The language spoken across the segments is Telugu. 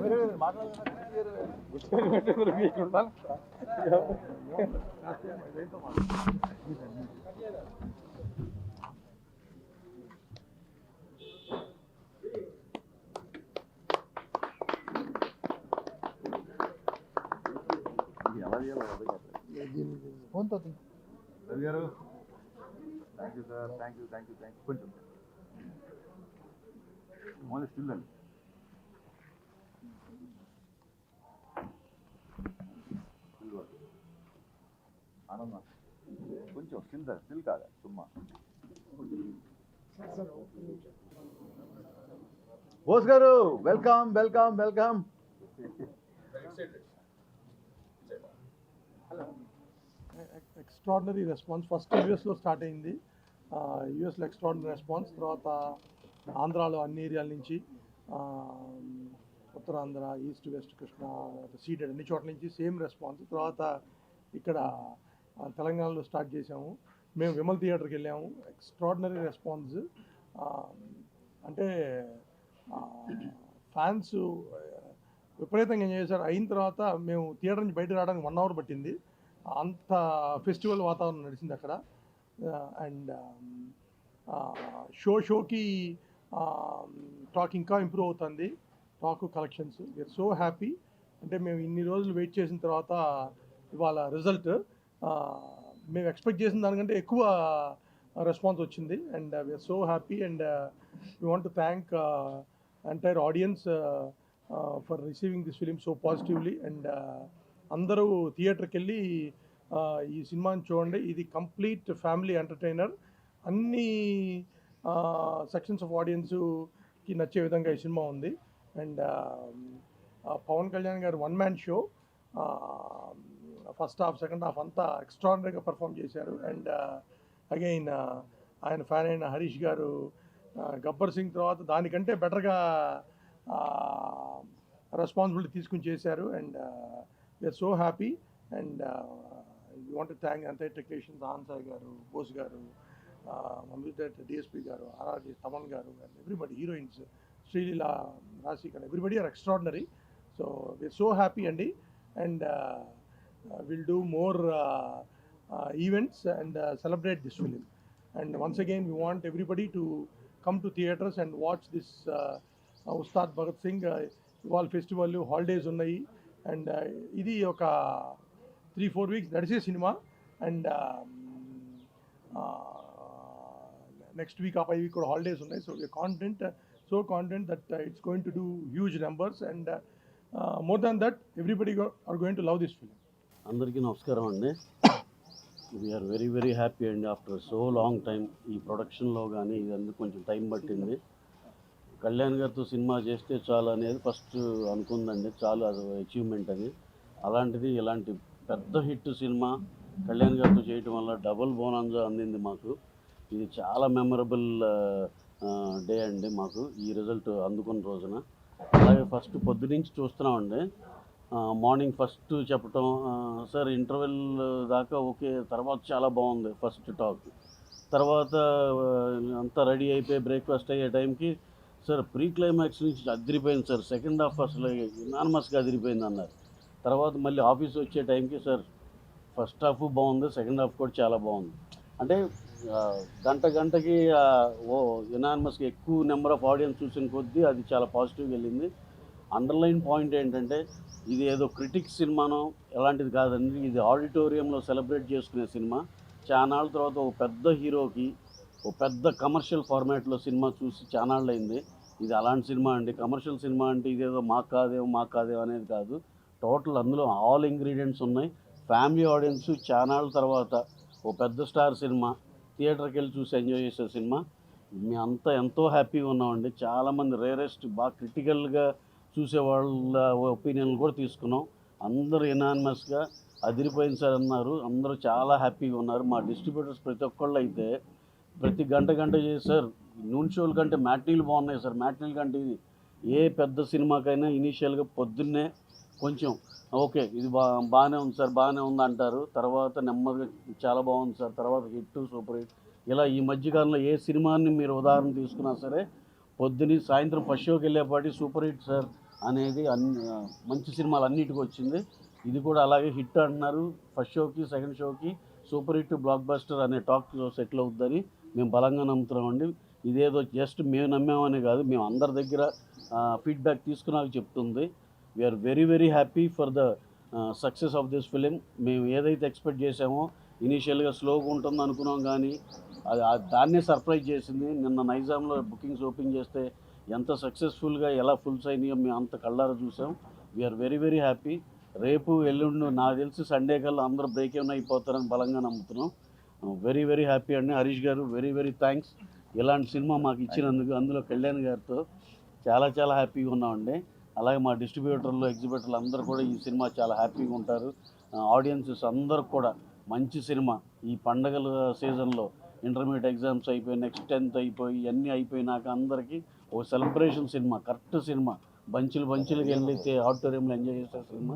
ఫోన్ తో రవి గారు thank you sir, thank you thank you thank you. కొంచెం ఓన్లీ స్టిల్ అండి. ఆనందం కొంచెం స్టిల్ సార్, స్టిల్ కాదా సుమ్మా. బోస్ గారు welcome welcome welcome. Extraordinary response. First యూఎస్లో స్టార్ట్ అయింది. యూఎస్లో ఎక్స్ట్రాడినరీ రెస్పాన్స్. తర్వాత ఆంధ్రాలో అన్ని ఏరియాల నుంచి, Uttarandhra, east west, Krishna, Ceded అన్ని చోట్ల నుంచి సేమ్ రెస్పాన్స్. తర్వాత ఇక్కడ తెలంగాణలో స్టార్ట్ చేసాము. మేము విమల్ థియేటర్కి వెళ్ళాము. Extraordinary response. అంటే ఫ్యాన్స్ విపరీతంగా ఎంజాయ్ చేశారు. అయిన తర్వాత మేము థియేటర్ నుంచి బయటకు రావడానికి 1 hour పట్టింది. అంత ఫెస్టివల్ వాతావరణం నడిచింది అక్కడ. అండ్ షోకి టాక్ ఇంకా ఇంప్రూవ్ అవుతుంది. Talk collections we are so happy. అంటే మేము ఇన్ని రోజులు వెయిట్ చేసిన తర్వాత ఇవాళ రిజల్ట్ మేము ఎక్స్పెక్ట్ చేసిన దానికంటే ఎక్కువ రెస్పాన్స్ వచ్చింది. And we are so happy. And we want to thank entire audience for receiving this film so positively. And అందరూ థియేటర్కి వెళ్ళి ఈ సినిమాని చూడండి. ఇది కంప్లీట్ ఫ్యామిలీ ఎంటర్టైనర్. అన్ని సెక్షన్స్ ఆఫ్ ఆడియన్స్కి నచ్చే విధంగా ఈ సినిమా ఉంది. అండ్ పవన్ కళ్యాణ్ గారు 1-man show. First half, second half అంతా ఎక్స్ట్రాడినరీగా పర్ఫామ్ చేశారు. అండ్ అగైన్ ఆయన ఫ్యాన్ అయిన హరీష్ గారు గబ్బర్ సింగ్ తర్వాత దానికంటే బెటర్గా రెస్పాన్సిబిలిటీ తీసుకుని చేశారు. And we are so happy. And you want to thank entire technicians, ఆన్సాయ్ గారు, బోస్ గారు, అమృత డిఎస్పీ గారు, ఆర్ఆర్జీ తమన్ గారు, అండ్ ఎవ్రీబడి, హీరోయిన్స్ శ్రీలీలా, రాశిక్, and everybody are extraordinary. So we're so happy అండి. And will do more events and celebrate this film. And once again we want everybody to come to theatres and watch this Ustad Bhagat Singh. ఇవాళ ఫెస్టివల్ హాలిడేస్ ఉన్నాయి. అండ్ ఇది ఒక 3-4 weeks నడిచే సినిమా. అండ్ నెక్స్ట్ వీక్ ఆ 5 week కూడా హాలిడేస్ ఉన్నాయి. So we are confident that it's going to do huge numbers. And more than that everybody are going to love this film. అందరికీ నమస్కారం అండి. వీఆర్ వెరీ వెరీ హ్యాపీ అండి. ఆఫ్టర్ సో లాంగ్ టైం ఈ ప్రొడక్షన్లో కానీ ఇదంతా కొంచెం టైం పట్టింది. కళ్యాణ్ గారితో సినిమా చేస్తే చాలు అనేది ఫస్ట్ అనుకుందండి. చాలు, అది అచీవ్మెంట్ అని. అలాంటిది ఇలాంటి పెద్ద హిట్ సినిమా కళ్యాణ్ గారితో చేయటం వల్ల డబుల్ బోనాంజా అందింది మాకు. ఇది చాలా మెమరబుల్ డే అండి మాకు ఈ రిజల్ట్ అందుకున్న రోజున. అలాగే ఫస్ట్ పొద్దునుంచి చూస్తున్నామండి. మార్నింగ్ ఫస్ట్ చెప్పటం, సార్ ఇంటర్వెల్ దాకా ఓకే, తర్వాత చాలా బాగుంది ఫస్ట్ టాక్. తర్వాత అంతా రెడీ అయిపోయి బ్రేక్ఫాస్ట్ అయ్యే టైంకి సార్ ప్రీ క్లైమాక్స్ నుంచి అదిరిపోయింది సార్, సెకండ్ హాఫ్ అసలు యునానిమస్గా అదిరిపోయింది అన్నారు. తర్వాత మళ్ళీ ఆఫీస్ వచ్చే టైంకి సార్ ఫస్ట్ హాఫ్ బాగుంది, సెకండ్ హాఫ్ కూడా చాలా బాగుంది. అంటే గంటకి యునానిమస్గా ఎక్కువ నెంబర్ ఆఫ్ ఆడియన్స్ చూసిన కొద్దీ అది చాలా పాజిటివ్గా వెళ్ళింది. అండర్లైన్ పాయింట్ ఏంటంటే ఇది ఏదో క్రిటిక్స్ సినిమానో ఎలాంటిది కాదండి. ఇది ఆడిటోరియంలో సెలబ్రేట్ చేసుకునే సినిమా. చానాళ్ళ తర్వాత ఒక పెద్ద హీరోకి ఒక పెద్ద కమర్షియల్ ఫార్మాట్లో సినిమా చూసి చానాళ్ళు అయింది. ఇది అలాంటి సినిమా అండి. కమర్షియల్ సినిమా అంటే ఇదేదో మాకు కాదేమో అనేది కాదు. టోటల్ అందులో ఆల్ ఇంగ్రీడియంట్స్ ఉన్నాయి. ఫ్యామిలీ ఆడియన్స్ చానాళ్ళ తర్వాత ఓ పెద్ద స్టార్ సినిమా థియేటర్కి వెళ్ళి చూసి ఎంజాయ్ చేసే సినిమా. మేము అంతా ఎంతో హ్యాపీగా ఉన్నామండి. చాలామంది రేరెస్ట్ బాగా క్రిటికల్గా చూసే వాళ్ళ ఒపీనియన్లు కూడా తీసుకున్నాం. అందరూ యునానిమస్గా అదిరిపోయింది సార్ అన్నారు. అందరూ చాలా హ్యాపీగా ఉన్నారు. మా డిస్ట్రిబ్యూటర్స్ ప్రతి ఒక్కళ్ళు అయితే ప్రతి గంట చేసి సార్ నూన్ షోల కంటే మ్యాట్నీలు బాగున్నాయి సార్, మ్యాట్నీల కంటే ఇది ఏ పెద్ద సినిమాకైనా ఇనీషియల్గా పొద్దున్నే కొంచెం ఓకే ఇది బాగానే ఉంది సార్, బాగానే ఉంది అంటారు. తర్వాత నెమ్మదిగా చాలా బాగుంది సార్, తర్వాత హిట్, సూపర్ హిట్. ఇలా ఈ మధ్యకాలంలో ఏ సినిమాని మీరు ఉదాహరణ తీసుకున్నా సరే పొద్దుని సాయంత్రం ఫస్ట్ షోకి వెళ్ళేపాటి సూపర్ హిట్ సార్, అనేది మంచి సినిమాలు అన్నిటికీ వచ్చింది. ఇది కూడా అలాగే హిట్ అంటున్నారు. ఫస్ట్ షోకి సెకండ్ షోకి సూపర్ హిట్ బ్లాక్ బస్టర్ అనే టాక్ సెటిల్ అవుతుందని మేము బలంగా నమ్ముతున్నామండి. ఇదేదో జస్ట్ మేము నమ్మామనే కాదు, మేము అందరి దగ్గర ఫీడ్బ్యాక్ తీసుకున్నాక చెప్తుంది. We are very very happy for the success of this film. మేము ఏదైతే ఎక్స్పెక్ట్ చేసామో ఇనీషియల్గా స్లోగా ఉంటుంది అనుకున్నాం, కానీ దాన్నే సర్ప్రైజ్ చేసింది. నిన్న నైజాంలో బుకింగ్స్ ఓపెన్ చేస్తే ఎంత సక్సెస్ఫుల్గా ఎలా ఫుల్స్ అయినాయో మేము అంత కళ్ళారా చూసాం. We are very very happy. రేపు ఎల్లుండి నాకు తెలిసి సండే కల్లా అందరూ బ్రేక్ ఏమైనా అయిపోతారని బలంగా నమ్ముతున్నాం. వెరీ వెరీ హ్యాపీ అండి. హరీష్ గారు వెరీ వెరీ థ్యాంక్స్ ఇలాంటి సినిమా మాకు ఇచ్చినందుకు. అందులో కళ్యాణ్ గారితో చాలా చాలా హ్యాపీగా ఉన్నామండి. అలాగే మా డిస్ట్రిబ్యూటర్లు ఎగ్జిబిటర్లు అందరూ కూడా ఈ సినిమా చాలా హ్యాపీగా ఉంటారు. ఆడియన్సెస్ అందరూ కూడా మంచి సినిమా ఈ పండగల సీజన్లో ఇంటర్మీడియట్ ఎగ్జామ్స్ అయిపోయి నెక్స్ట్ 10th అయిపోయి ఇవన్నీ అయిపోయినాక అందరికీ ఒక సెలబ్రేషన్ సినిమా, కరెక్ట్ సినిమా, బంచులుగా వెళ్ళైతే ఆడిటోరియంలో ఎంజాయ్ చేసే సినిమా.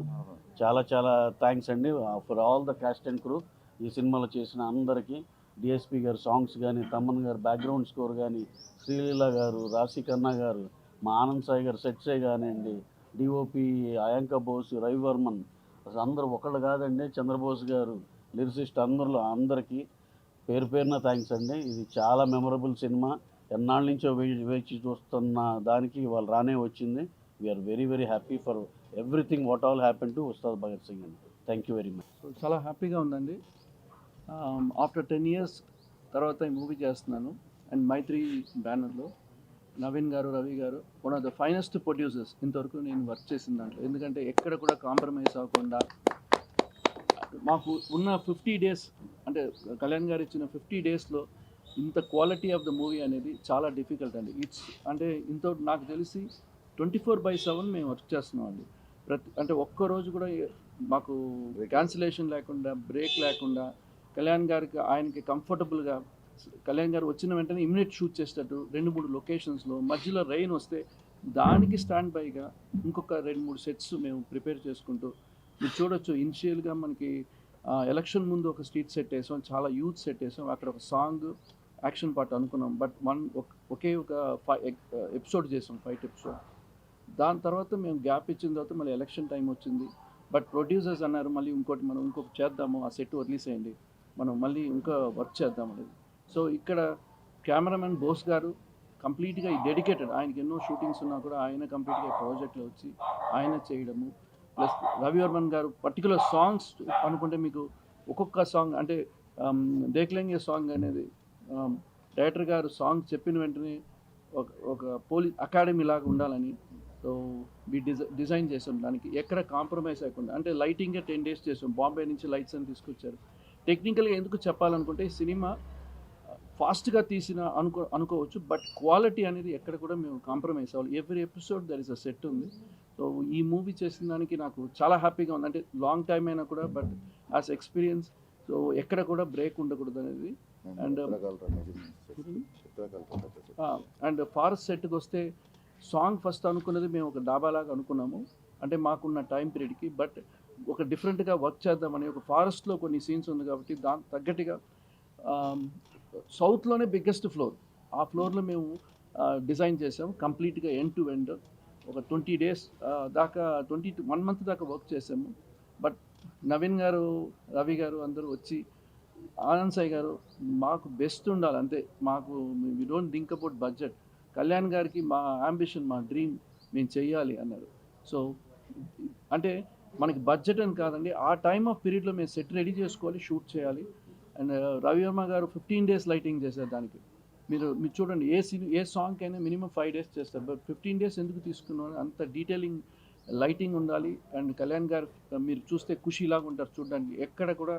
చాలా చాలా థ్యాంక్స్ అండి for all the cost and crew. ఈ సినిమాలో చేసిన అందరికీ డిఎస్పి గారు సాంగ్స్ కానీ, తమ్మన్ గారు బ్యాక్గ్రౌండ్ స్కోర్ కానీ, శ్రీలీల గారు, రాశి ఖన్నా గారు, మా ఆనంద్ సాయి గారు సెట్సే కానివ్వండి, డిఓపి అయాంక బోస్, రవివర్మన్, అందరూ ఒకళ్ళు కాదండి, చంద్రబోస్ గారు, లిరిసిస్ట్ అందరికీ పేరు పేరున థ్యాంక్స్ అండి. ఇది చాలా మెమరబుల్ సినిమా. ఎన్నాళ్ళ నుంచో వేచి చూస్తున్న దానికి వాళ్ళు రానే వచ్చింది. We're very very happy for everything what all happen to Ustaad Bhagat Singh అండి. Thank you very much. చాలా హ్యాపీగా ఉందండి. ఆఫ్టర్ 10 years తర్వాత ఈ మూవీ చేస్తున్నాను. అండ్ మైత్రి బ్యానర్లో నవీన్ గారు, రవి గారు one of the finest producers ఇంతవరకు నేను వర్క్ చేసిన దాంట్లో. ఎందుకంటే ఎక్కడ కూడా కాంప్రమైజ్ అవ్వకుండా మాకు ఉన్న 50 days, అంటే కళ్యాణ్ గారు ఇచ్చిన 50 daysలో ఇంత క్వాలిటీ ఆఫ్ ద మూవీ అనేది చాలా డిఫికల్ట్ అండి. అంటే ఇంత నాకు తెలిసి 24/7 మేము వర్క్ చేస్తున్నాం అండి. అంటే ఒక్కరోజు కూడా మాకు క్యాన్సిలేషన్ లేకుండా, బ్రేక్ లేకుండా, కళ్యాణ్ గారికి ఆయనకి కంఫర్టబుల్గా, కళ్యాణ్ గారు వచ్చిన వెంటనే ఇమిడియట్ షూట్ చేసేటట్టు 2-3 లొకేషన్స్లో, మధ్యలో రెయిన్ వస్తే దానికి స్టాండ్ బైగా ఇంకొక 2-3 sets మేము ప్రిపేర్ చేసుకుంటూ, మీరు చూడొచ్చు ఇనిషియల్గా మనకి ఎలక్షన్ ముందు ఒక స్ట్రీట్ సెట్ వేసాం, చాలా యూత్ సెట్ వేసాం, అక్కడ ఒక సాంగ్ యాక్షన్ పార్ట్ అనుకున్నాం. బట్ ఒకే ఒక ఎపిసోడ్ చేసాం, ఫైట్ ఎపిసోడ్. దాని తర్వాత మేము గ్యాప్ ఇచ్చిన తర్వాత మళ్ళీ ఎలక్షన్ టైం వచ్చింది. బట్ ప్రొడ్యూసర్స్ అన్నారు మళ్ళీ మనం ఇంకొకటి చేద్దాము, ఆ సెట్ వదిలేసేయండి, మనం మళ్ళీ ఇంకా వర్క్ చేద్దాం అనేది. సో ఇక్కడ కెమెరామెన్ బోస్ గారు కంప్లీట్గా డెడికేటెడ్, ఆయనకి ఎన్నో షూటింగ్స్ ఉన్నా కూడా ఆయన కంప్లీట్గా ప్రాజెక్ట్లో వచ్చి ఆయన చేయడము. ప్లస్ రవివర్మన్ గారు పర్టికులర్ సాంగ్స్ అనుకుంటే మీకు ఒక్కొక్క సాంగ్, అంటే దేఖ్లేంగే సాంగ్ అనేది డైరెక్టర్ గారు సాంగ్ చెప్పిన వెంటనే ఒక పోలీస్ అకాడమీ లాగా ఉండాలని సో డిజైన్ చేసాం. దానికి ఎక్కడ కాంప్రమైజ్ అవ్వకుండా, అంటే లైటింగే 10 days చేసాం. బాంబే నుంచి లైట్స్ అని తీసుకొచ్చారు. టెక్నికల్గా ఎందుకు చెప్పాలనుకుంటే ఈ సినిమా ఫాస్ట్గా తీసిన అనుకోవచ్చు, బట్ క్వాలిటీ అనేది ఎక్కడ కూడా మేము కాంప్రమైజ్ అవ్వాలి. Every episode there is a set ఉంది. సో ఈ మూవీ చేసిన దానికి నాకు చాలా హ్యాపీగా ఉంది. అంటే లాంగ్ టైం అయినా కూడా, బట్ యాజ్ ఎక్స్పీరియన్స్ సో ఎక్కడ కూడా బ్రేక్ ఉండకూడదు అనేది. అండ్ ఫారెస్ట్ సెట్కి వస్తే సాంగ్ ఫస్ట్ అనుకున్నది మేము ఒక డాబాలాగా అనుకున్నాము, అంటే మాకున్న టైం పీరియడ్కి. బట్ ఒక డిఫరెంట్గా వర్క్ చేద్దామని, ఒక ఫారెస్ట్లో కొన్ని సీన్స్ ఉంది కాబట్టి దానికి తగ్గట్టుగా సౌత్లోనే బిగ్గెస్ట్ ఫ్లోర్, ఆ ఫ్లోర్లో మేము డిజైన్ చేసాము కంప్లీట్గా ఎండ్ టు ఎండ్. ఒక 20 days దాకా 1 month దాకా వర్క్ చేసాము. బట్ నవీన్ గారు, రవి గారు అందరూ వచ్చి, ఆనంద్ సాయి గారు మాకు బెస్ట్ ఉండాలి అంతే, మాకు we don't think about budget, Kalyan గారికి మా అంబిషన్, మా డ్రీమ్ మేము చెయ్యాలి అన్నారు. సో అంటే మనకి బడ్జెట్ అని కాదండి, ఆ టైమ్ ఆఫ్ పీరియడ్లో మేము సెట్ రెడీ చేసుకోవాలి, షూట్ చేయాలి. అండ్ రవివర్మ గారు 15 days లైటింగ్ చేశారు దానికి. మీరు చూడండి, ఏ సాంగ్ అయినా మినిమం 5 days చేస్తారు, బట్ 15 days ఎందుకు తీసుకున్నాను, అంత డీటెయిలింగ్ లైటింగ్ ఉండాలి. అండ్ కళ్యాణ్ గారు మీరు చూస్తే ఖుషీలాగా ఉంటారు చూడడానికి, ఎక్కడ కూడా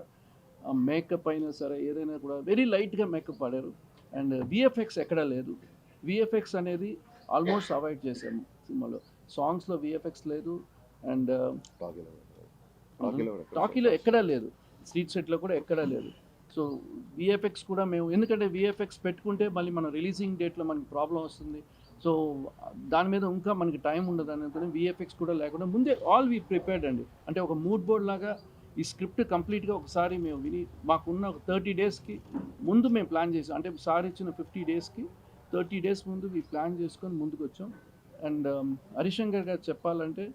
మేకప్ అయినా సరే ఏదైనా కూడా వెరీ లైట్గా మేకప్ ఆడారు. అండ్ విఎఫ్ఎక్స్ ఎక్కడా లేదు, విఎఫ్ఎక్స్ అనేది ఆల్మోస్ట్ అవాయిడ్ చేశాము సినిమాలో. సాంగ్స్లో విఎఫ్ఎక్స్ లేదు, అండ్ టాకీలో ఎక్కడా లేదు, స్ట్రీట్ సెట్లో కూడా ఎక్కడా లేదు. సో విఎఫ్ఎక్స్ కూడా మేము, ఎందుకంటే విఎఫ్ఎక్స్ పెట్టుకుంటే మళ్ళీ మన రిలీజింగ్ డేట్లో మనకి ప్రాబ్లం వస్తుంది. సో దాని మీద ఇంకా మనకి టైం ఉండదు అనుకుని విఎఫ్ఎక్స్ కూడా లేకుండా ముందే ఆల్ వీ ప్రిపేర్డ్ అండి. అంటే ఒక మూడ్ బోర్డ్ లాగా ఈ స్క్రిప్ట్ కంప్లీట్గా ఒకసారి మేము విని, మాకున్న ఒక 30 daysకి ముందు మేము ప్లాన్ చేసాం. అంటే సార్ ఇచ్చిన 50 daysకి 30 days ముందు ప్లాన్ చేసుకొని ముందుకు వచ్చాం. అండ్ హరిశంకర్ గారు చెప్పాలంటే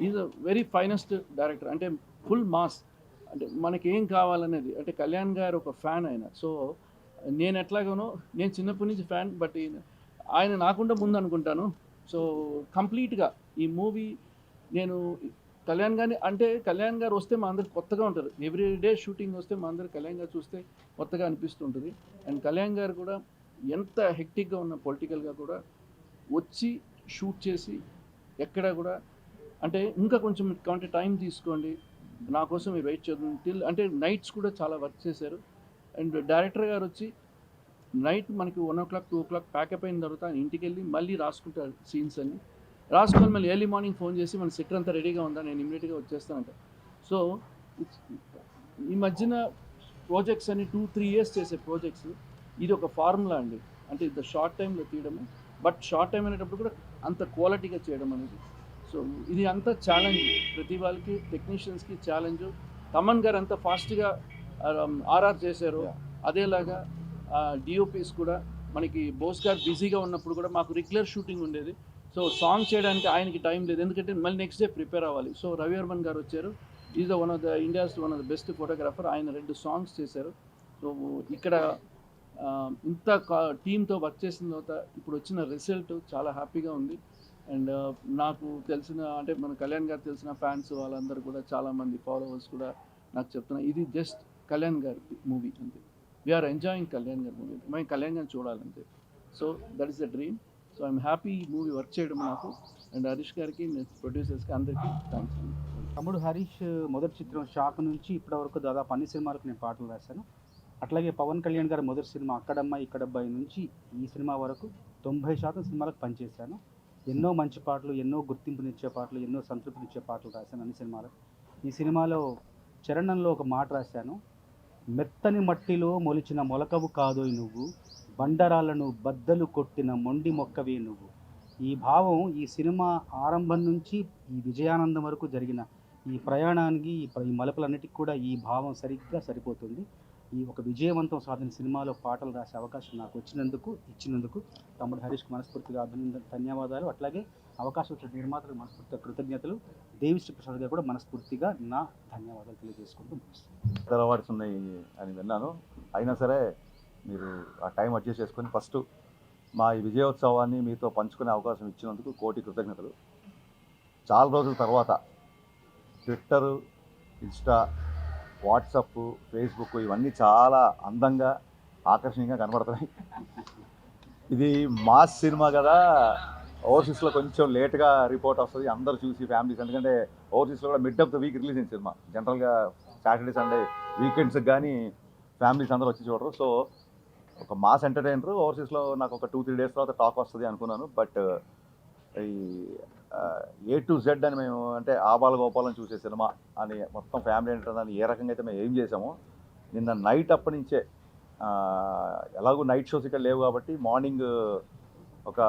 is a very finest director. అంటే ఫుల్ మాస్, అంటే మనకేం కావాలనేది. అంటే కళ్యాణ్ గారు ఒక ఫ్యాన్ ఆయన. సో నేను ఎట్లాగానో, నేను చిన్నప్పటి నుంచి ఫ్యాన్, బట్ ఆయన నాకుండా ముందు అనుకుంటాను. సో కంప్లీట్గా ఈ మూవీ నేను కళ్యాణ్ గారిని, అంటే కళ్యాణ్ గారు వస్తే మా అందరికి కొత్తగా ఉంటారు. ఎవ్రీ డే షూటింగ్ వస్తే మా అందరికి కళ్యాణ్ గారు చూస్తే కొత్తగా అనిపిస్తుంటుంది. అండ్ కళ్యాణ్ గారు కూడా ఎంత హెక్టిక్గా ఉన్న పొలిటికల్గా కూడా వచ్చి షూట్ చేసి ఎక్కడ కూడా అంటే ఇంకా కొంచెం కావాలంటే టైం తీసుకోండి, నా కోసం మీరు వెయిట్ చేద్దాం టిల్, అంటే నైట్స్ కూడా చాలా వర్క్ చేశారు. అండ్ డైరెక్టర్ గారు వచ్చి నైట్ మనకి 1 o'clock 2 o'clock ప్యాకప్ అయిన తర్వాత ఆయన ఇంటికి వెళ్ళి మళ్ళీ రాసుకుంటారు సీన్స్ అన్ని. రాసుకొని మళ్ళీ ఎర్లీ మార్నింగ్ ఫోన్ చేసి మన సెట్ అంతా రెడీగా ఉందా, నేను ఇమ్మీడియట్గా వచ్చేస్తానంట. సో ఈ మధ్యన ప్రాజెక్ట్స్ అన్ని 2-3 years చేసే ప్రాజెక్ట్స్, ఇది ఒక ఫార్ములా అండి. అంటే ఇంత షార్ట్ టైంలో తీయడము, బట్ షార్ట్ టైం అనేటప్పుడు కూడా అంత క్వాలిటీగా చేయడం అనేది. సో ఇది అంతా ఛాలెంజ్, ప్రతి వాళ్ళకి టెక్నీషియన్స్కి ఛాలెంజ్. తమన్ గారు అంత ఫాస్ట్గా ఆర్ఆర్ చేశారు, అదేలాగా డిఓపీస్ కూడా మనకి బోస్ గారు బిజీగా ఉన్నప్పుడు కూడా మాకు రెగ్యులర్ షూటింగ్ ఉండేది. సో సాంగ్ చేయడానికి ఆయనకి టైం లేదు, ఎందుకంటే మళ్ళీ నెక్స్ట్ డే ప్రిపేర్ అవ్వాలి. సో రవివర్మన్ గారు వచ్చారు, is one of the India's one of the best photographer. ఆయన 2 songs చేశారు. సో ఇక్కడ ఇంత టీంతో వర్క్ చేసిన తర్వాత ఇప్పుడు వచ్చిన రిజల్ట్ చాలా హ్యాపీగా ఉంది. అండ్ నాకు తెలిసిన, అంటే మన కళ్యాణ్ గారు తెలిసిన ఫ్యాన్స్ వాళ్ళందరూ కూడా చాలామంది ఫాలోవర్స్ కూడా నాకు చెప్తున్నారు, ఇది జస్ట్ కళ్యాణ్ గారి మూవీ అంతే, వీఆర్ ఎంజాయింగ్ కళ్యాణ్ గారి మూవీ, మేము కళ్యాణ్ గారిని చూడాలంతే. So that is the dream. So I'm happy ఈ మూవీ వర్క్ చేయడం నాకు. అండ్ హరీష్ గారికి, ప్రొడ్యూసర్స్కి అందరికీ థ్యాంక్స్ అండి. తమ్ముడు హరీష్ మొదటి చిత్రం షాక్ నుంచి ఇప్పటివరకు దాదాపు అన్ని సినిమాలకు నేను పాటలు రాశాను. అట్లాగే పవన్ కళ్యాణ్ గారి మొదటి సినిమా అక్కడమ్మ ఇక్కడబ్బాయి నుంచి ఈ సినిమా వరకు 90% సినిమాలకు పనిచేశాను. ఎన్నో మంచి పాటలు, ఎన్నో గుర్తింపునిచ్చే పాటలు, ఎన్నో సంతృప్తినిచ్చే పాటలు రాశాను అన్ని సినిమాలకు. ఈ సినిమాలో చరణంలో ఒక మాట రాశాను, మెత్తని మట్టిలో మొలిచిన మొలకవు కాదోయ్ నువ్వు, బండరాలను బద్దలు కొట్టిన మొండి మొక్కవే నువ్వు. ఈ భావం ఈ సినిమా ఆరంభం నుంచి ఈ విజయానందం వరకు జరిగిన ఈ ప్రయాణానికి, ఈ మలుపులన్నిటికీ కూడా ఈ భావం సరిగ్గా సరిపోతుంది. ఈ ఒక విజయవంతం సాధిన సినిమాలో పాటలు రాసే అవకాశం నాకు ఇచ్చినందుకు తమ్ముడు హరీష్కి మనస్ఫూర్తిగా ధన్యవాదాలు. అట్లాగే అవకాశం వచ్చిన నిర్మాతలకు మనస్ఫూర్తిగా కృతజ్ఞతలు. దేవిశ్రీ ప్రసాద్ గారు కూడా మనస్ఫూర్తిగా నా ధన్యవాదాలు తెలియజేసుకుంటూ ఇతర అవార్డ్స్ ఉన్నాయి అని విన్నాను. అయినా సరే మీరు ఆ టైం అడ్జస్ట్ చేసుకొని ఫస్ట్ మా ఈ విజయోత్సవాన్ని మీతో పంచుకునే అవకాశం ఇచ్చినందుకు కోటి కృతజ్ఞతలు. చాలా రోజుల తర్వాత ట్విట్టరు, ఇన్స్టా, వాట్సప్, ఫేస్బుక్ ఇవన్నీ చాలా అందంగా ఆకర్షణీయంగా కనబడుతున్నాయి. ఇది మాస్ సినిమా కదా, ఓవర్సీస్లో కొంచెం లేట్గా రిపోర్ట్ వస్తుంది, అందరు చూసి ఫ్యామిలీస్, ఎందుకంటే ఓవర్సీస్లో కూడా mid of the week release అయిన సినిమా. జనరల్గా సాటర్డే సండే వీకెండ్స్కి కానీ ఫ్యామిలీస్ అందరూ వచ్చి చూడరు. సో ఒక మాస్ ఎంటర్టైనర్ ఓవర్సీస్లో నాకు ఒక 2-3 days తర్వాత టాక్ వస్తుంది అనుకున్నాను. బట్ ఈ A to Z అని మేము, అంటే ఆబాల గోపాలను చూసే సినిమా అని మొత్తం ఫ్యామిలీ ఎంటర్టైనర్ అని ఏ రకంగా అయితే మేము ఏం చేసామో, నిన్న నైట్ అప్పటి నుంచే ఎలాగో నైట్ షోస్ ఇక్కడ లేవు కాబట్టి మార్నింగ్ ఒక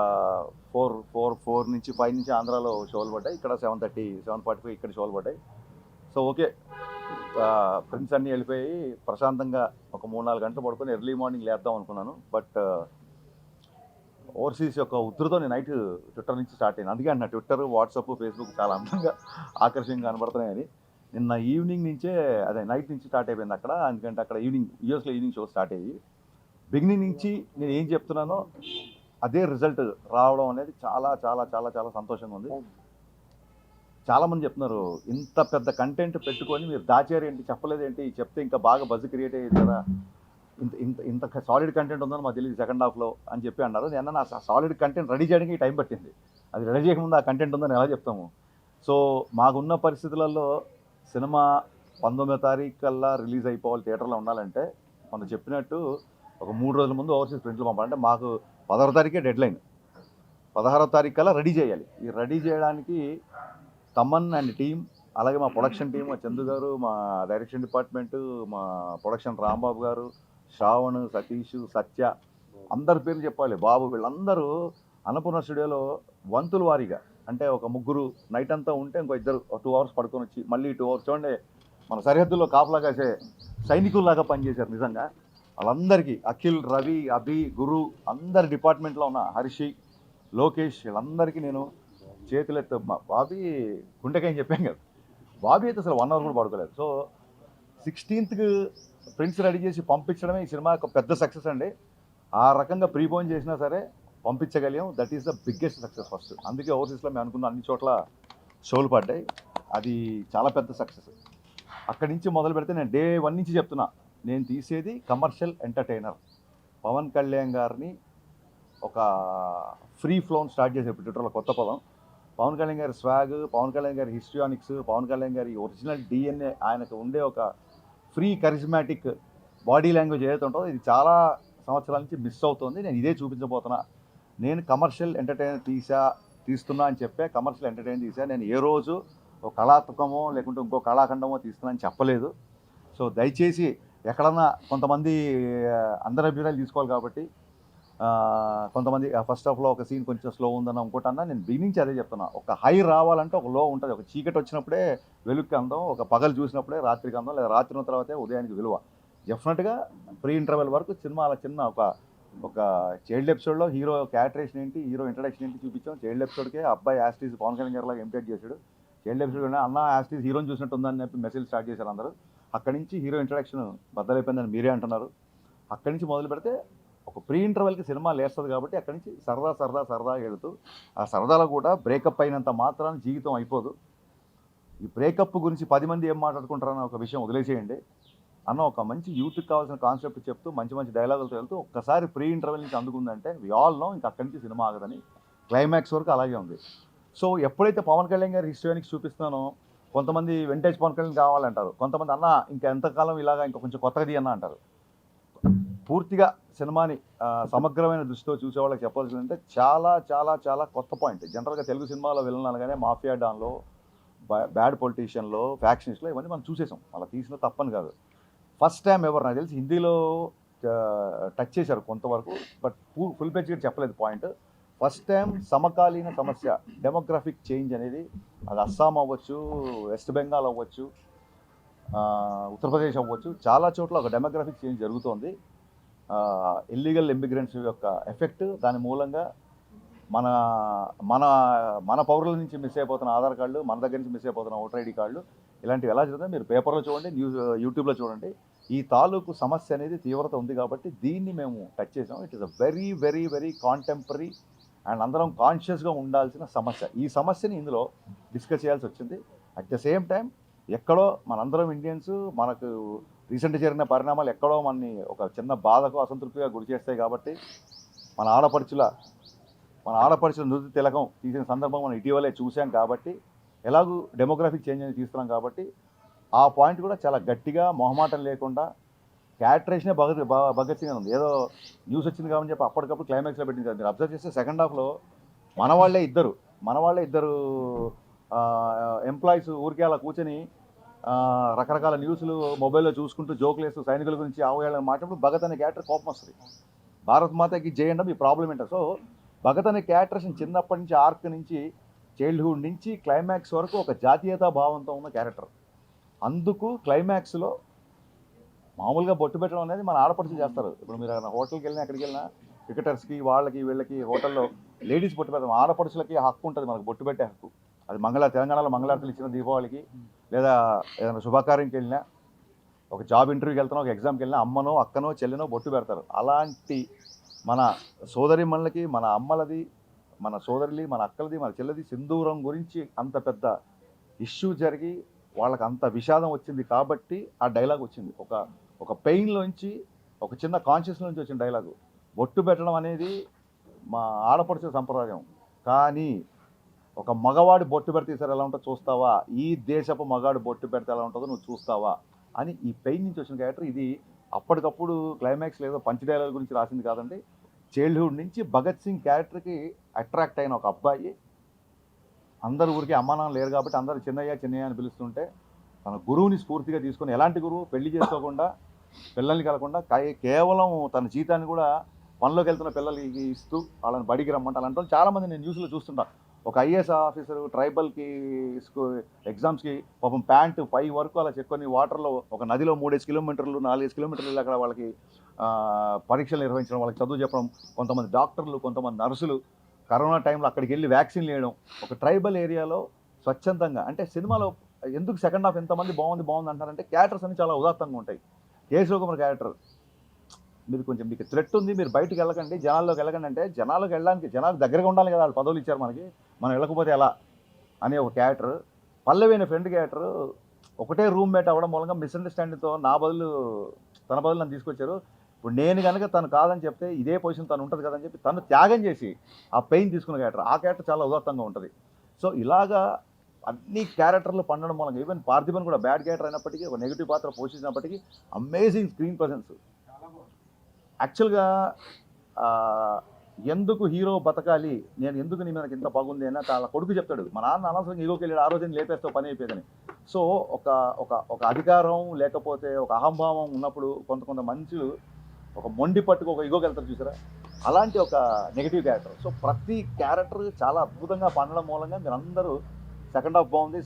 4 నుంచి 5 నుంచి ఆంధ్రాలో షోలు పడ్డాయి, ఇక్కడ 7:30 7:45 ఇక్కడ షోలు పడ్డాయి. సో ఓకే, ఫ్రెండ్స్ అన్నీ వెళ్ళిపోయి ప్రశాంతంగా ఒక 3-4 గంటలు పడుకొని ఎర్లీ మార్నింగ్ లేద్దాం అనుకున్నాను. బట్ ఓవర్సీస్ యొక్క ఉధృతం నేను నైట్ ట్విట్టర్ నుంచి స్టార్ట్ అయింది. అందుకే అన్న ట్విట్టర్, వాట్సాప్, ఫేస్బుక్ చాలా అందంగా ఆకర్షణీయంగా కనబడుతున్నాయని. నిన్న ఈవినింగ్ నుంచే, అదే నైట్ నుంచి స్టార్ట్ అయిపోయింది అక్కడ. ఎందుకంటే అక్కడ యూఎస్లో ఈవినింగ్ షో స్టార్ట్ అయ్యి బిగినింగ్ నుంచి నేను ఏం చెప్తున్నానో అదే రిజల్ట్ రావడం అనేది చాలా చాలా చాలా చాలా సంతోషంగా ఉంది. చాలామంది చెప్తున్నారు, ఇంత పెద్ద కంటెంట్ పెట్టుకొని మీరు దాచారేంటి, చెప్పలేదేంటి, చెప్తే ఇంకా బాగా బజ్ క్రియేట్ అయ్యేది కదా, ఇంత సాలిడ్ కంటెంట్ ఉందని మాకు తెలియదు సెకండ్ హాఫ్లో అని చెప్పి అన్నారు. నేను నా సాలిడ్ కంటెంట్ రెడీ చేయడానికి టైం పట్టింది. అది రెడీ చేయకముందు ఆ కంటెంట్ ఉందని ఎలా చెప్తాము. సో మాకున్న పరిస్థితులలో సినిమా 19వ తారీఖు కల్లా రిలీజ్ అయిపోవాలి, థియేటర్లో ఉండాలంటే మనం చెప్పినట్టు ఒక 3 రోజుల ముందు ఓవర్సీస్ ప్రింట్లు పంపాలంటే మాకు 16వ తారీఖే డెడ్ లైన్. 16వ తారీఖు కల్లా రెడీ చేయాలి. ఈ రెడీ చేయడానికి తమన్ అండ్ టీం, అలాగే మా ప్రొడక్షన్ టీం, మా చందు గారు, మా డైరెక్షన్ డిపార్ట్మెంటు, మా ప్రొడక్షన్ రాంబాబు గారు, శ్రావణ్, సతీష్, సత్య, అందరి పేర్లు చెప్పాలి, బాబు, వీళ్ళందరూ అన్నపూర్ణ స్టూడియోలో వంతుల వారీగా, అంటే ఒక 3 నైట్ అంతా ఉంటే ఇంకో 2 2 hours పడుకొని వచ్చి మళ్ళీ 2 hours చూడండి మన సరిహద్దుల్లో కాపలా కాసే సైనికుల్లాగా పనిచేశారు నిజంగా. వాళ్ళందరికీ అఖిల్, రవి, అభి, గురు, అందరి డిపార్ట్మెంట్లో ఉన్న హర్షి, లోకేష్, వీళ్ళందరికీ నేను చేతులెత్తు బాబీ గుండెకాయ అని చెప్పాం కదా, బాబీ అయితే అసలు 1 అవర్ కూడా పడుకోలేదు. సో 16th ప్రింట్స్ రెడీ చేసి పంపించడమే ఈ సినిమా ఒక పెద్ద సక్సెస్ అండి. ఆ రకంగా ప్రీపోన్ చేసినా సరే పంపించగలిగాం. That is the biggest success first. అందుకే ఓవర్సీస్లో మేము అనుకున్న అన్ని చోట్ల షోలు పడ్డాయి. అది చాలా పెద్ద సక్సెస్. అక్కడి నుంచి మొదలు పెడితే నేను డే 1 నుంచి చెప్తున్నా, నేను తీసేది కమర్షియల్ ఎంటర్టైనర్. పవన్ కళ్యాణ్ గారిని ఒక ఫ్రీ ఫ్లోన్ స్టార్ట్ చేసే ట్విట్టర్లో కొత్త పదం. పవన్ కళ్యాణ్ గారి స్వాగ్, పవన్ కళ్యాణ్ గారి హిస్ట్రియానిక్స్, పవన్ కళ్యాణ్ గారి ఒరిజినల్ డిఎన్ఏ, ఆయనకు ఉండే ఒక ఫ్రీ కరిజ్మాటిక్ బాడీ లాంగ్వేజ్ ఏదైతే ఉంటుందో ఇది చాలా సంవత్సరాల నుంచి మిస్ అవుతుంది. నేను ఇదే చూపించబోతున్నా. నేను కమర్షియల్ ఎంటర్టైనర్ తీస్తున్నా అని చెప్పే కమర్షియల్ ఎంటర్టైనర్ తీసా. నేను ఏ రోజు ఒక కళాత్మకమో లేకుంటే ఇంకో కళాఖండమో తీస్తున్నా అని చెప్పలేదు. సో దయచేసి ఎక్కడన్నా కొంతమంది అందరి అభిప్రాయాలు తీసుకోవాలి కాబట్టి కొంతమంది ఫస్ట్ హాఫ్లో ఒక సీన్ కొంచెం స్లో ఉందని అనుకుంటున్నా. నేను బిగినించి అదే చెప్తున్నా. ఒక హై రావాలంటే ఒక లో ఉంటుంది. ఒక చీకటి వచ్చినప్పుడే వెలుగుకి అందం, ఒక పగలు చూసినప్పుడే రాత్రికి అందం, లేదా రాత్రి ఉన్న తర్వాతే ఉదయానికి విలువ. డెఫినెట్గా ప్రీ ఇంటర్వెల్ వరకు సినిమా అలా చిన్న ఒక చైల్డ్ ఎపిసోడ్లో హీరో క్యారెక్టరేషన్ ఏంటి, హీరో ఇంట్రడక్షన్ ఏంటి చూపించాం. చైల్డ్ ఎపిసోడ్కే అబ్బాయి యాస్టీస్ పవన్ కళ్యాణ్ గారిలాగా ఇమిటేట్ చేశాడు. చైల్డ్ ఎపిసోడ్ అన్న యాస్టీస్ హీరోని చూసినట్టు ఉందని చెప్పి మెసేజ్ స్టార్ట్ చేశారు అందరూ. అక్కడి నుంచి హీరో ఇంట్రడక్షన్ బద్దలైపోయిందని మీరే అంటున్నారు. అక్కడి నుంచి మొదలు పెడితే ఒక ప్రీ ఇంటర్వెల్కి సినిమా లేస్తుంది కాబట్టి అక్కడి నుంచి సరదా వెళుతూ ఆ సరదాలో కూడా బ్రేకప్ అయినంత మాత్రాన జీవితం అయిపోదు. ఈ బ్రేకప్ గురించి 10 మంది ఏం మాట్లాడుకుంటారన్న ఒక విషయం వదిలేసేయండి అన్న. ఒక మంచి యూత్కి కావాల్సిన కాన్సెప్ట్ చెప్తూ మంచి డైలాగులతో వెళ్తూ ఒక్కసారి ప్రీ ఇంటర్వెల్ నుంచి అందుకుందంటే వి ఆల్ నో ఇంకా అక్కడి నుంచి సినిమా ఆగదని. క్లైమాక్స్ వరకు అలాగే ఉంది. సో ఎప్పుడైతే పవన్ కళ్యాణ్ గారి హిస్టరీకి చూపిస్తున్నానో కొంతమంది వెంటేజ్ పవన్ కళ్యాణ్ కావాలంటారు, కొంతమంది అన్న ఇంకా ఎంతకాలం ఇలాగా ఇంకా కొంచెం కొత్తది అన్న అంటారు. పూర్తిగా సినిమాని సమగ్రమైన దృష్టితో చూసే వాళ్ళకి చెప్పాల్సిందంటే చాలా చాలా చాలా కొత్త పాయింట్. జనరల్గా తెలుగు సినిమాలో విలనాలుగానే మాఫియా డాన్లో, బ్యాడ్ పొలిటీషియన్లో, ఫ్యాక్షనిస్ట్లో ఇవన్నీ మనం చూసేసాం. అలా తీసిన తప్పని కాదు. ఫస్ట్ టైం ఎవరు నాకు తెలిసి హిందీలో టచ్ చేశారు కొంతవరకు, బట్ ఫుల్ పేజ్గా చెప్పలేదు పాయింట్. ఫస్ట్ టైం సమకాలీన సమస్య డెమోగ్రఫిక్ చేంజ్ అనేది, అది అస్సాం అవ్వచ్చు, వెస్ట్ బెంగాల్ అవ్వచ్చు, ఉత్తరప్రదేశ్ అవ్వచ్చు, చాలా చోట్ల ఒక డెమోగ్రఫిక్ చేంజ్ జరుగుతోంది. ఇల్లీగల్ ఇమిగ్రెంట్స్ యొక్క ఎఫెక్ట్, దాని మూలంగా మన మన మన పౌరుల నుంచి మిస్ అయిపోతున్న ఆధార్ కార్డులు, మన దగ్గర నుంచి మిస్ అయిపోతున్న ఓటర్ ఐడి కార్డులు, ఇలాంటివి ఎలా జరుగుతాయి మీరు పేపర్లో చూడండి, యూట్యూబ్లో చూడండి. ఈ తాలూకు సమస్య అనేది తీవ్రత ఉంది కాబట్టి దీన్ని మేము టచ్ చేసాం. It is a very very very contemporary and అందరం కాన్షియస్గా ఉండాల్సిన సమస్య. ఈ సమస్యని ఇందులో డిస్కస్ చేయాల్సి వచ్చింది. అట్ ద సేమ్ టైం ఎక్కడో మనందరం ఇండియన్స్, మనకు రీసెంట్గా జరిగిన పరిణామాలు ఎక్కడో మనని ఒక చిన్న బాధకు అసంతృప్తిగా గురి చేస్తాయి కాబట్టి మన ఆడపడుచుల నృత్య తిలకం తీసిన సందర్భం మనం ఇటీవలే చూసాం కాబట్టి, ఎలాగూ డెమోగ్రఫిక్ చేంజ్ అనేది తీస్తున్నాం కాబట్టి ఆ పాయింట్ కూడా చాలా గట్టిగా మొహమాటం లేకుండా క్యారెక్టరేషనే భగత్ సింగ్ ఉంది. ఏదో న్యూస్ వచ్చింది కాబట్టి చెప్పి అప్పటికప్పుడు క్లైమాక్స్లో పెట్టింది. మీరు అబ్జర్వ్ చేస్తే సెకండ్ హాఫ్లో మన వాళ్ళే ఇద్దరు ఎంప్లాయీస్ ఊరికే అలా కూర్చొని రకరకాల న్యూస్లు మొబైల్లో చూసుకుంటూ జోకులు వేస్తూ సైనికుల గురించి ఆవేయాలని మాట్లాడినప్పుడు భగత్ అనే క్యారెక్టర్ కోపం వస్తుంది. భారత్ మాతకి జై అండం ఈ ప్రాబ్లం ఏంటో. సో భగత్ అనే క్యారెక్టర్స్ని చిన్నప్పటి నుంచి ఆర్క్ నుంచి చైల్డ్హుడ్ నుంచి క్లైమాక్స్ వరకు ఒక జాతీయతా భావంతో ఉన్న క్యారెక్టర్. అందుకు క్లైమాక్స్లో మామూలుగా బొట్టు పెట్టడం అనేది మన ఆడపడుచులు చేస్తారు. ఇప్పుడు మీరు హోటల్కి వెళ్ళినా ఎక్కడికి వెళ్ళినా క్రికెటర్స్కి వీళ్ళకి హోటల్లో లేడీస్ బొట్టు పెడతాం. ఆడపడుచులకి హక్కు ఉంటుంది మనకు బొట్టు పెట్టే హక్కు. అది తెలంగాణలో మంగళారతులు ఇచ్చిన దీపావళికి, లేదా ఏదైనా శుభకార్యంకి వెళ్ళినా, ఒక జాబ్ ఇంటర్వ్యూకి వెళ్తున్నా, ఒక ఎగ్జామ్కి వెళ్ళినా అమ్మనో అక్కనో చెల్లినో బొట్టు పెడతారు. అలాంటి మన సోదరిమణులకి, మన అమ్మలది, మన సోదరులి, మన అక్కలది, మన చెల్లెది సింధూరం గురించి అంత పెద్ద ఇష్యూ జరిగి వాళ్ళకి అంత విషాదం వచ్చింది కాబట్టి ఆ డైలాగ్ వచ్చింది. ఒక పెయిన్లోంచి, ఒక చిన్న కాన్షియస్ నుంచి వచ్చిన డైలాగు. బొట్టు పెట్టడం అనేది మా ఆడపడుచు సంప్రదాయం, కానీ ఒక మగవాడి బొట్టు పెడితే సరే ఎలా ఉంటుందో చూస్తావా, ఈ దేశపు మగాడు బొట్టు పెడితే ఎలా ఉంటుందో నువ్వు చూస్తావా అని ఈ పెయిన్ నుంచి వచ్చిన క్యారెక్టర్ ఇది. అప్పటికప్పుడు క్లైమాక్స్ లేదో పంచ్ డైలాగ్ గురించి రాసింది కాదండి. చైల్డ్హుడ్ నుంచి భగత్ సింగ్ క్యారెక్టర్కి అట్రాక్ట్ అయిన ఒక అబ్బాయి, అందరు ఊరికి అమ్మానాన్న లేరు కాబట్టి అందరూ చిన్నయ్య అని పిలుస్తుంటే తన గురువుని స్ఫూర్తిగా తీసుకొని, ఎలాంటి గురువు, పెళ్లి చేసుకోకుండా, పిల్లల్ని కలగకుండా, కేవలం తన జీతాన్ని కూడా పనిలోకి వెళ్తున్న పిల్లలకి ఇస్తూ వాళ్ళని బడికి రమ్మంటే అలాంటి వాళ్ళు చాలామంది నేను న్యూస్లో చూస్తుంటా. ఒక ఐఏఎస్ ఆఫీసరు ట్రైబల్కి ఎగ్జామ్స్కి పాపం ప్యాంటు పై వరకు అలా చెక్కుని వాటర్లో ఒక నదిలో 3 కిలోమీటర్లు 4 కిలోమీటర్లు అక్కడ వాళ్ళకి పరీక్షలు నిర్వహించడం, వాళ్ళకి చదువు చెప్పడం, కొంతమంది డాక్టర్లు, కొంతమంది నర్సులు కరోనా టైంలో అక్కడికి వెళ్ళి వ్యాక్సిన్ వేయడం, ఒక ట్రైబల్ ఏరియాలో స్వచ్ఛందంగా. అంటే సినిమాలో ఎందుకు సెకండ్ హాఫ్ ఎంతమంది బాగుంది అంటారంటే క్యారెక్టర్స్ అన్ని చాలా ఉదాత్తంగా ఉంటాయి. కేశవకుమార్ క్యారెక్టర్ మీరు కొంచెం మీకు థ్రెట్ ఉంది, మీరు బయటికి వెళ్ళకండి, జనాల్లోకి వెళ్ళకండి అంటే జనాలకు వెళ్ళడానికి జనాలకు దగ్గరగా ఉండాలి కదా, వాళ్ళు పదవులు ఇచ్చారు మనకి, మనం వెళ్ళకపోతే ఎలా అనే ఒక క్యారెక్టర్. పల్లవి అనే ఫ్రెండ్ క్యారెక్టర్ ఒకటే రూమ్మేట్ అవ్వడం మూలంగా మిస్అండర్స్టాండింగ్తో తన బదులు నన్ను తీసుకొచ్చారు. ఇప్పుడు నేను కనుక తను కాదని చెప్తే ఇదే పొజిషన్ తను ఉంటుంది కదని చెప్పి తను త్యాగం చేసి ఆ పెయిన్ తీసుకున్న క్యారెక్టర్, ఆ క్యారెక్టర్ చాలా ఉదాత్తంగా ఉంటుంది. సో ఇలాగా అన్ని క్యారెక్టర్లు పండడం మూలంగా ఈవెన్ పార్థిబన్ కూడా బ్యాడ్ క్యారెక్టర్ అయినప్పటికీ, ఒక నెగిటివ్ పాత్ర పోషించినప్పటికీ అమేజింగ్ స్క్రీన్ ప్రజెన్స్. యాక్చువల్గా ఎందుకు హీరో బతకాలి, నేను ఎందుకు నీ మనకి ఇంత బాగుంది అని వాళ్ళ కొడుకు చెప్తాడు, మా నాన్న అనవసరంగా హీరోకి వెళ్ళాడు, ఆ రోజున లేపేస్తావు పని అయిపోయిందని. సో ఒక అధికారం లేకపోతే ఒక అహంభావం ఉన్నప్పుడు కొంత మనుషులు ఒక మొండి పట్టుకు ఒక ఈగోకి వెళ్తారు చూసారా, అలాంటి ఒక నెగిటివ్ క్యారెక్టర్. సో ప్రతి క్యారెక్టర్ చాలా అద్భుతంగా పండడం మూలంగా మీరు అందరూ సెకండ్ హాఫ్ బాగుంది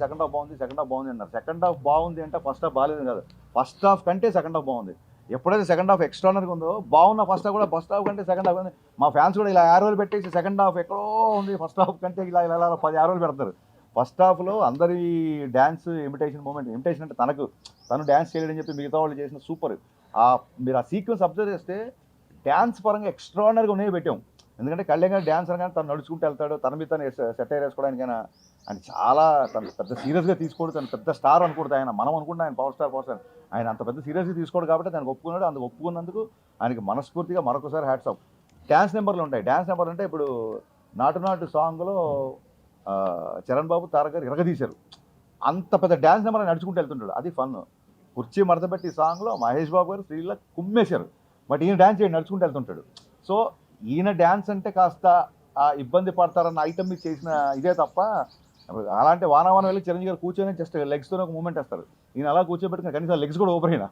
అన్నారు. సెకండ్ హాఫ్ బాగుంది అంటే ఫస్ట్ హాఫ్ బాగాలేదు కాదు, ఫస్ట్ హాఫ్ కంటే సెకండ్ హాఫ్ బాగుంది. ఎప్పుడైతే సెకండ్ హాఫ్ ఎక్స్ట్రానరీగా ఉందో బాగున్న ఫస్ట్ హాఫ్ కంటే సెకండ్ హాఫ్ ఉంది. మా ఫ్యాన్స్ కూడా ఇలా ఆరోలు పెట్టేసి సెకండ్ హాఫ్ ఎక్కడో ఉంది ఫస్ట్ హాఫ్ కంటే ఇలా 10 ఆరోలు పెడతారు. ఫస్ట్ హాఫ్లో అందరి డ్యాన్స్ ఇమిటేషన్ అంటే తను డ్యాన్స్ చేయలేదని చెప్పి మిగతా వాళ్ళు చేసిన సూపర్. మీరు ఆ సీక్వెన్స్ అబ్జర్వ్ చేస్తే డ్యాన్స్ పరంగా ఎక్స్ట్రానరీగా ఉన్నాయి పెట్టాం. ఎందుకంటే కళ్యాణ్ గారు డ్యాన్స్ అనగానే తను నడుచుకుంటూ వెళ్తాడు, తన మీద తను సెటైర్ వేసుకోవడానికైనా ఆయన చాలా తను పెద్ద సీరియస్గా తీసుకోడు, తను పెద్ద స్టార్ అనుకుంటుంది ఆయన. మనం అనుకుంటే ఆయన పవర్ స్టార్ ఆయన అంత పెద్ద సీరియస్గా తీసుకోడు కాబట్టి దానికి ఒప్పుకున్నాడు. అందుకు ఒప్పుకున్నందుకు ఆయనకి మనస్ఫూర్తిగా మరొకసారి హ్యాట్స్ ఆఫ్. డ్యాన్స్ నెంబర్లు ఉంటాయి. డ్యాన్స్ నెంబర్లు అంటే ఇప్పుడు నాటు సాంగ్లో చరణ్ బాబు తారక్ గారు ఇరగదీశారు. అంత పెద్ద డ్యాన్స్ నెంబర్ నడుచుకుంటూ వెళ్తుంటాడు, అది ఫన్. కుర్చీ మడతపెట్టి సాంగ్లో మహేష్ బాబు గారు స్త్రీలో కుమ్మేశారు, బట్ ఈయన డ్యాన్స్ చేయండి నడుచుకుంటూ వెళ్తుంటాడు. సో ఈయన డ్యాన్స్ అంటే కాస్త ఇబ్బంది పడతారన్న ఐటమ్ మీద చేసిన ఇదే తప్ప, అలాంటి వాన వెళ్ళి చిరంజీవి గారు కూర్చొని జస్ట్ లెగ్స్తో ఒక మూమెంట్ వేస్తారు, ఈయన అలా కూర్చోబెట్టుకుని కనీసం లెగ్స్ కూడా ఓపెన్ అయినా.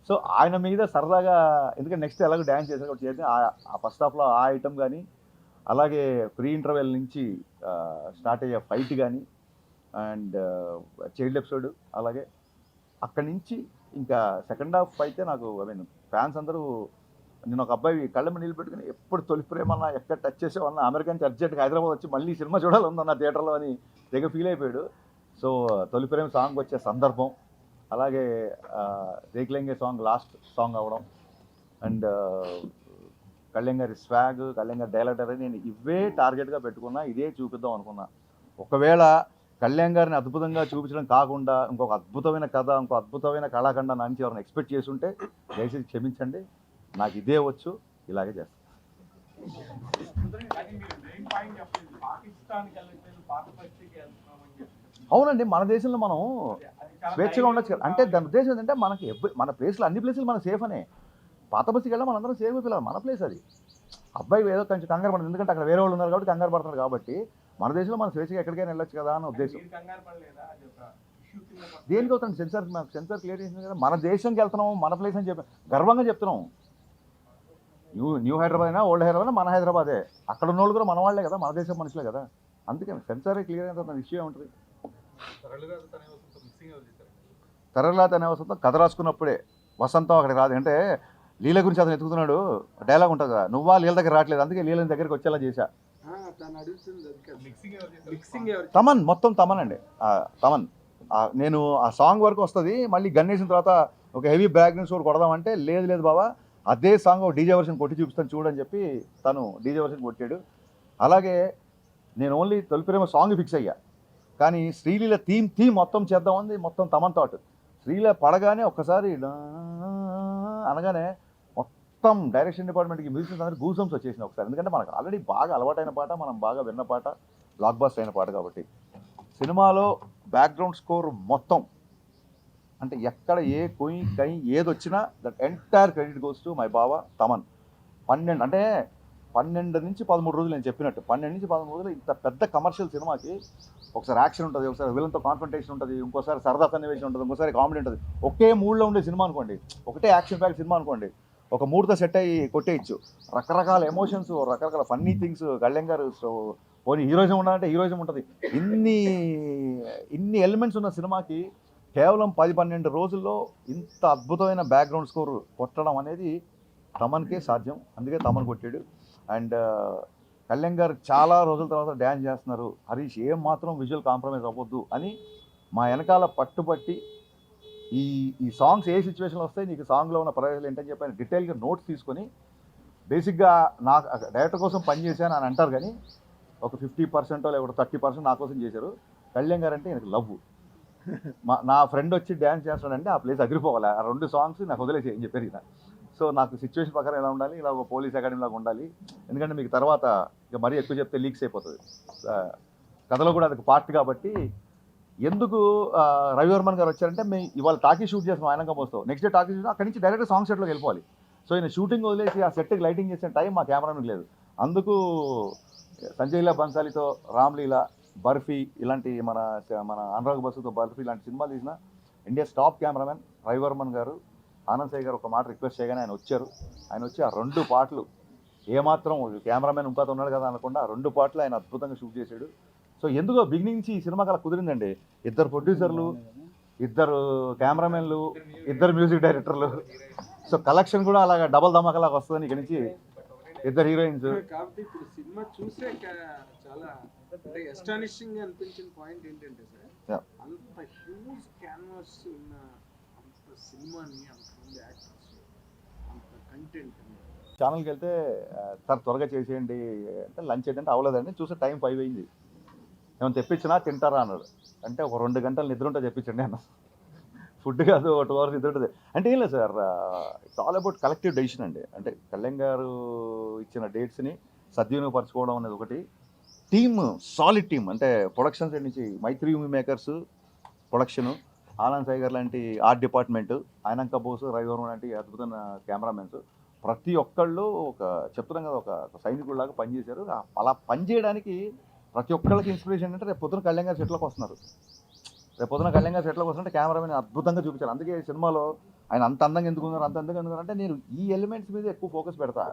సో ఆయన మీద సరదాగా, ఎందుకంటే నెక్స్ట్ ఎలాగో డ్యాన్స్ చేశారు కాబట్టి చేసి ఆ ఫస్ట్ హాఫ్లో ఆ ఐటమ్ కానీ, అలాగే ప్రీ ఇంటర్వెల్ నుంచి స్టార్ట్ అయ్యే ఫైట్ కానీ, అండ్ చైల్డ్ ఎపిసోడ్, అలాగే అక్కడి నుంచి ఇంకా సెకండ్ హాఫ్ అయితే నాకు ఫ్యాన్స్ అందరూ, నేను ఒక అబ్బాయి కళ్ళ నీళ్ళు పెట్టుకుని ఎప్పుడు తొలి ప్రేమన్నా ఎక్కడ టచ్ చేసేవన్నా అమెరికా నుంచి అర్జెంట్గా హైదరాబాద్ వచ్చి మళ్ళీ సినిమా చూడాలన్నా థియేటర్లో అని తెగ ఫీల్ అయిపోయాడు. సో తొలి ప్రేమ సాంగ్ వచ్చే సందర్భం, అలాగే దేఖ్లేంగే సాంగ్ లాస్ట్ సాంగ్ అవ్వడం, అండ్ కళ్యాణ్ గారి స్వాగ్, కళ్యాణ్ గారి డైలాగ్, నేను ఇవే టార్గెట్గా పెట్టుకున్నా, ఇదే చూపిద్దాం అనుకున్నా. ఒకవేళ కళ్యాణ్ గారిని అద్భుతంగా చూపించడం కాకుండా ఇంకొక అద్భుతమైన కథ, ఇంకో అద్భుతమైన కళాఖండ నుంచి ఎవరైనా ఎక్స్పెక్ట్ చేసి ఉంటే దయచేసి క్షమించండి, నాకు ఇదే వచ్చు, ఇలాగే చేస్తాను. అవునండి, మన దేశంలో మనం స్వేచ్ఛగా ఉండొచ్చు కదా. అంటే దాని ఉద్దేశం ఏంటంటే మనకి మన ప్లేస్లో అన్ని ప్లేసులు మనం సేఫ్ అనే. పాత బస్సుకి వెళ్ళాం మనందరం సేఫ్ అయిపోయాం, మన ప్లేస్ అది. అబ్బాయి ఏదో కొంచెం కంగారు పడుతుంది, ఎందుకంటే అక్కడ వేరే వాళ్ళు ఉన్నారు కాబట్టి కంగారు పడుతున్నారు కాబట్టి, మన దేశంలో మనం స్వేచ్ఛగా ఎక్కడికైనా వెళ్ళొచ్చు కదా అన్న ఉద్దేశం. దేనికి అవుతుంది సెన్సార్ క్లియర్ చేసింది కదా, మన దేశంకి వెళ్తున్నాం, మన ప్లేస్ అని చెప్పి గర్వంగా చెప్తున్నాం. న్యూ హైదరాబాద్ అయినా ఓల్డ్ హైదరాబాద్ మన హైదరాబాదే, అక్కడ ఉన్న వాళ్ళు కూడా మన వాళ్ళే కదా, మన దేశం మనుషులే కదా. అందుకని సెన్సారే క్లియర్ అయిన తర్వాత విషయం ఉంటుంది. తరలాత అనే వసంతం కథ రాసుకున్నప్పుడే వసంతం అక్కడికి రాదు. అంటే లీల గురించి అతను ఎత్తుకుతున్నాడు, డైలాగ్ ఉంటుంది కదా, నువ్వా లీల దగ్గర రావట్లేదు, అందుకే లీల దగ్గరికి వచ్చేలా చేశా. తమన్, మొత్తం తమన్ అండి, తమన్. నేను ఆ సాంగ్ వరకు వస్తుంది, మళ్ళీ గన్నేసిన తర్వాత ఒక హెవీ బ్యాక్గ్రౌండ్ స్కోర్ కొడదామంటే లేదు బాబా, అదే సాంగ్ డీజే వర్షన్ కొట్టి చూపిస్తాను చూడని చెప్పి తను డీజే వర్షన్ కొట్టాడు. అలాగే నేను ఓన్లీ తొలి ప్రేమ సాంగ్ ఫిక్స్ అయ్యా, కానీ శ్రీలీల థీమ్ మొత్తం చేద్దామంది, మొత్తం తమన్ థాట్. శ్రీలీల పడగానే ఒక్కసారి అనగానే మొత్తం డైరెక్షన్ డిపార్ట్మెంట్కి మ్యూజిక్ అందరూ గూసమ్స్ వచ్చేసింది ఒకసారి. ఎందుకంటే మనకు ఆల్రెడీ బాగా అలవాటైన పాట, మనం బాగా విన్న పాట, బ్లాక్ బస్టర్ అయిన పాట కాబట్టి. సినిమాలో బ్యాక్గ్రౌండ్ స్కోర్ మొత్తం అంటే ఎక్కడ ఏ కొయి కై ఏది వచ్చినా that entire credit goes to my బావ తమన్. 12 నుంచి 13 రోజులు నేను చెప్పినట్టు, 12 నుంచి 13 రోజులు ఇంత పెద్ద కమర్షియల్ సినిమాకి ఒకసారి యాక్షన్ ఉంటుంది, ఒకసారి విలన్తో కాన్ఫ్రంటేషన్ ఉంటుంది, ఇంకోసారి సరదా సన్నివేశం ఉంటుంది, ఇంకోసారి కామెడీ ఉంటుంది. ఒకే మూడ్లో ఉండే సినిమా అనుకోండి, ఒకటే యాక్షన్ ప్యాక్ సినిమా అనుకోండి, ఒక మూడుతో సెట్ అయ్యి కొట్టేయచ్చు. రకరకాల ఎమోషన్స్, రకరకాల ఫన్నీ థింగ్స్, కళ్యాణ్ గారు పోనీ హీరోయిజం ఉండాలంటే హీరోయిజం ఉంటుంది. ఇన్ని ఎలిమెంట్స్ ఉన్న సినిమాకి కేవలం 10-12 రోజుల్లో ఇంత అద్భుతమైన బ్యాక్గ్రౌండ్ స్కోర్ కొట్టడం అనేది తమన్కే సాధ్యం, అందుకే తమన్ కొట్టాడు. అండ్ కళ్యాణ్ గారు చాలా రోజుల తర్వాత డ్యాన్స్ చేస్తున్నారు, హరీష్ ఏం మాత్రం విజువల్ కాంప్రమైజ్ అవ్వద్దు అని మా వెనకాల పట్టుబట్టి ఈ ఈ సాంగ్స్ ఏ సిచ్యువేషన్లో వస్తాయి, నీకు సాంగ్లో ఉన్న ప్రయోజనాలు ఏంటని చెప్పి ఆయన డీటెయిల్గా నోట్స్ తీసుకొని బేసిక్గా నాకు డైరెక్టర్ కోసం పనిచేశాను అని అంటారు, కానీ ఒక 50% లేకపోతే 30% నా కోసం చేశారు. కళ్యాణ్ గారు అంటే எனக்கு లవ్. నా ఫ్రెండ్ వచ్చి డ్యాన్స్ చేస్తాడంటే ఆ ప్లేస్ అదిరిపోవాలి. ఆ 2 సాంగ్స్ నాకు వదిలేసి అని చెప్పారు ఈయన. సో నాకు సిచ్యువేషన్ ప్రకారం ఎలా ఉండాలి, ఇలా ఒక పోలీస్ అకాడమీ లాగా ఉండాలి, ఎందుకంటే మీకు తర్వాత ఇక మరీ ఎక్కువ చెప్తే లీక్స్ అయిపోతుంది కథలో కూడా అది పార్ట్. కాబట్టి ఎందుకు రవివర్మన్ గారు వచ్చారంటే మేము ఇవాళ టాకీ షూట్ చేస్తాం ఆయనంగా పోస్తాం, నెక్స్ట్ డే టాకీ షూట్ అక్కడి నుంచి డైరెక్ట్ సాంగ్ సెట్లోకి వెళ్ళిపోవాలి. సో ఈయన షూటింగ్ వదిలేసి ఆ సెట్కి లైటింగ్ చేసే టైం మా కెమెరామెన్కి లేదు. అందుకు సంజయ్లా బన్సాలితో రామ్లీలా, బర్ఫీ ఇలాంటి మన అనురాగ్ బసుతో బర్ఫీ ఇలాంటి సినిమాలు తీసిన ఇండియా టాప్ కెమెరామెన్ రవివర్మన్ గారు, ఆనంద్ సాయి గారు ఒక మాట రిక్వెస్ట్ చేయగానే ఆయన వచ్చారు. ఆయన వచ్చి ఆ 2 పాటలు ఏమాత్రం కెమెరామెన్ ఇంకా ఉన్నాడు కదా అనకుండా ఆ 2 పాటలు ఆయన అద్భుతంగా షూట్ చేశాడు. సో ఎందుకో బిగినింగ్ నుంచి ఈ సినిమాకి అలా కుదిరిందండి. 2 ప్రొడ్యూసర్లు, 2 కెమెరామెన్లు, 2 మ్యూజిక్ డైరెక్టర్లు. సో కలెక్షన్ కూడా అలాగా డబల్ ధమాకలాగా వస్తుందని ఇక్కడి నుంచి 2 హీరోయిన్స్. కాబట్టి ఇప్పుడు సినిమా చూసే చాలా అంటే ఎస్టానిషింగ్ అనిపించిన పాయింట్ ఏంటంటే సార్, అంత హ్యూజ్ క్యాన్వాస్ ఉన్న అంత సినిమాని, అంతమంది యాక్టర్స్, అంత కంటెంట్ ఛానల్కి వెళ్తే సార్ త్వరగా చేసేయండి అంటే లంచ్ ఏంటంటే అవ్వలేదండి, చూస్తే టైం 5 అయింది, ఏమైనా తెప్పించినా తింటారా అన్నాడు. అంటే ఒక 2 గంటలు నిద్ర ఉంటే తెప్పించండి అన్న. ఫుడ్ కాదు, 2 hours నిద్ర ఉంటుంది అంటే ఏం లేదు sir. It's all about collective decision అండి. అంటే కళ్యాణ్ గారు ఇచ్చిన డేట్స్ని సద్వినియోగపరచుకోవడం అనేది ఒకటి, టీమ్ సాలిడ్ టీమ్. అంటే ప్రొడక్షన్ సైడ్ నుంచి Mythri movie makers production, Anand Sai garu లాంటి ఆర్ట్ డిపార్ట్మెంటు, ఆయనంక బోసు, రవివర్మ లాంటి అద్భుతమైన కెమెరామెన్స్, ప్రతి ఒక్కళ్ళు ఒక చెప్తున్నాం కదా ఒక సైనికుల్లాగా పనిచేశారు. అలా పనిచేయడానికి ప్రతి ఒక్కళ్ళకి ఇన్స్పిరేషన్ అంటే రేపు పొద్దున కళ్యాణ్ గారు సెట్లోకి వస్తున్నారు. రేపు పొద్దున కళ్యాణ్ గారు సెట్లోకి వస్తుంటే కెమెరామెన్ అద్భుతంగా చూపించారు. అందుకే సినిమాలో ఆయన అంత అందంగా ఎందుకున్నారు, అంత అందంగా ఎందుకున్నారు అంటే నేను ఈ ఎలిమెంట్స్ మీద ఎక్కువ ఫోకస్ పెడతా.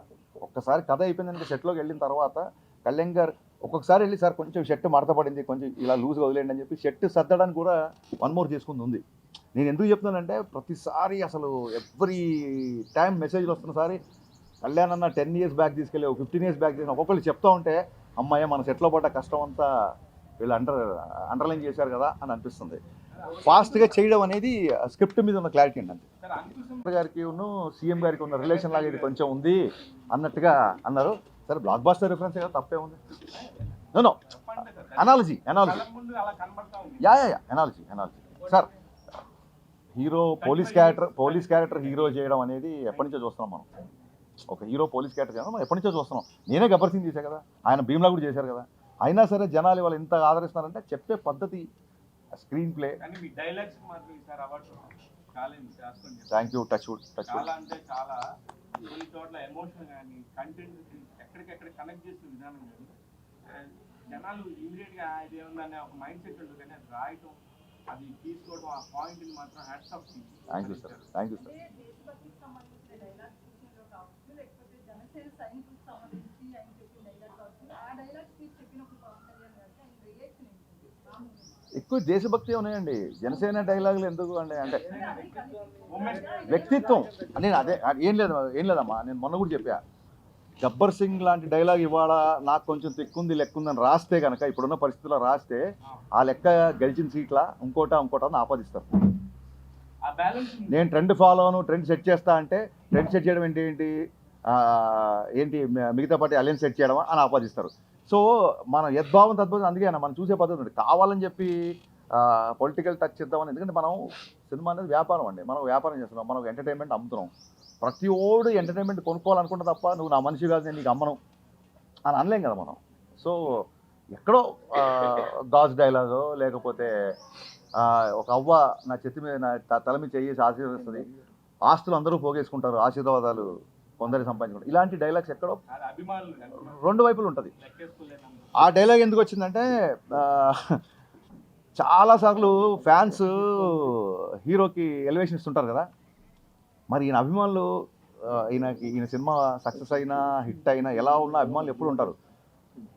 ఒక్కసారి కథ అయిపోయిందంటే సెట్లోకి వెళ్ళిన తర్వాత కళ్యాణ్ గారు ఒక్కొక్కసారి వెళ్ళి సార్ కొంచెం షర్ట్ మడత పడింది, కొంచెం ఇలా లూజ్గా వదిలేండి అని చెప్పి షర్ట్ సర్దడానికి కూడా 1 more చేసుకుంది ఉంది. నేను ఎందుకు చెప్తున్నానంటే ప్రతిసారి అసలు ఎవ్రీ టైం మెసేజ్లు వస్తున్న సారి కళ్యాణ్ అన్న 10 years బ్యాక్ తీసుకెళ్ళి 15 years బ్యాక్ తీసుకెళ్ళి ఒక్కొక్కళ్ళు చెప్తా ఉంటే అమ్మాయి మన సెట్లో పడ్డ కష్టం అంతా వీళ్ళు అండర్లైన్ చేశారు కదా అని అనిపిస్తుంది. ఫాస్ట్గా చేయడం అనేది స్క్రిప్ట్ మీద ఉన్న క్లారిటీ అండి. అంతే గారికి సీఎం గారికి ఉన్న రిలేషన్ లాగా ఇది కొంచెం ఉంది అన్నట్టుగా అన్నారు. సరే బ్లాక్ బాస్టర్ రిఫరెన్స్ కదా, తప్పే ఉంది. నో అనాలజీ యా analogy sir. Hero police character hero చేయడం అనేది ఎప్పటి నుంచో చూస్తున్నాం మనం. ఒక హీరో పోలీస్ క్యారెక్టర్ చేయడం మనం ఎప్పటి నుంచో చూస్తున్నాం. నేనే గబ్బర్ సింగ్ చేశాను కదా, ఆయన భీమ్లా కూడా చేశారు కదా. అయినా సరే జనాలు వాళ్ళు ఇంత ఆదరిస్తున్నారంటే చెప్పే పద్ధతి, screen play. Thank you. Touch చాలా అంటే చాలా కొన్ని చోట్ల ఎమోషన్ కానీ కంటెంట్ ఎక్కడికెక్కడ కనెక్ట్ చేసే విధానం కానీ జనాలు ఇమీడియట్గా ఇది ఏముందనే ఒక మైండ్ సెట్ ఉంటుంది, కానీ అది రాయటం, అది తీసుకోవడం, ఆ పాయింట్ని మాత్రం hats off. Thank you sir. Thank you sir. ఎక్కువ దేశభక్తి ఉన్నాయండి. జనసేన డైలాగులు ఎందుకు అండి అంటే వ్యక్తిత్వం. నేను అదే ఏం లేదమ్మా, నేను మొన్న కూడా చెప్పా, గబ్బర్ సింగ్ లాంటి డైలాగ్ ఇవాళ నాకు కొంచెం లెక్కుందని రాస్తే కనుక, ఇప్పుడున్న పరిస్థితుల్లో రాస్తే ఆ లెక్క గెలిచిన సీట్ల ఇంకోటని ఆపాదిస్తారు. నేను ట్రెండ్ ఫాలో అవను, ట్రెండ్ సెట్ చేస్తా అంటే ట్రెండ్ సెట్ చేయడం ఏంటి మిగతా పార్టీ అలయన్స్ సెట్ చేయడం అని ఆపాదిస్తారు. సో మనం యద్భావం తద్భావం, అందుకే మనం చూసే పద్ధతి ఉంది. కావాలని చెప్పి పొలిటికల్ టచ్ ఇద్దామని, ఎందుకంటే మనం సినిమా అనేది వ్యాపారం అండి, మనం వ్యాపారం చేస్తున్నాం, మనం ఎంటర్టైన్మెంట్ అమ్ముతున్నాం. ప్రతి ఓడు ఎంటర్టైన్మెంట్ కొనుక్కోవాలనుకుంటే తప్ప నువ్వు నా మనిషి కాదు, నేను నీకు అమ్మను అని అనలేం కదా మనం. సో ఎక్కడో గాజ్ డైలాగో లేకపోతే ఒక అవ్వ నా చేతి మీద నా తల మీద చేసి ఆశీర్వదిస్తుంది, ఆస్తులు అందరూ పోగేసుకుంటారు, ఆశీర్వాదాలు కొందరు సంపాదించుకుంటారు, ఇలాంటి డైలాగ్స్ ఎక్కడో 2 వైపులు ఉంటుంది. ఆ డైలాగ్ ఎందుకు వచ్చిందంటే చాలాసార్లు ఫ్యాన్స్ హీరోకి ఎలివేషన్ ఇస్తుంటారు కదా, మరి ఈయన అభిమానులు ఈయన సినిమా సక్సెస్ అయినా హిట్ అయినా ఎలా ఉన్నా అభిమానులు ఎప్పుడు ఉంటారు.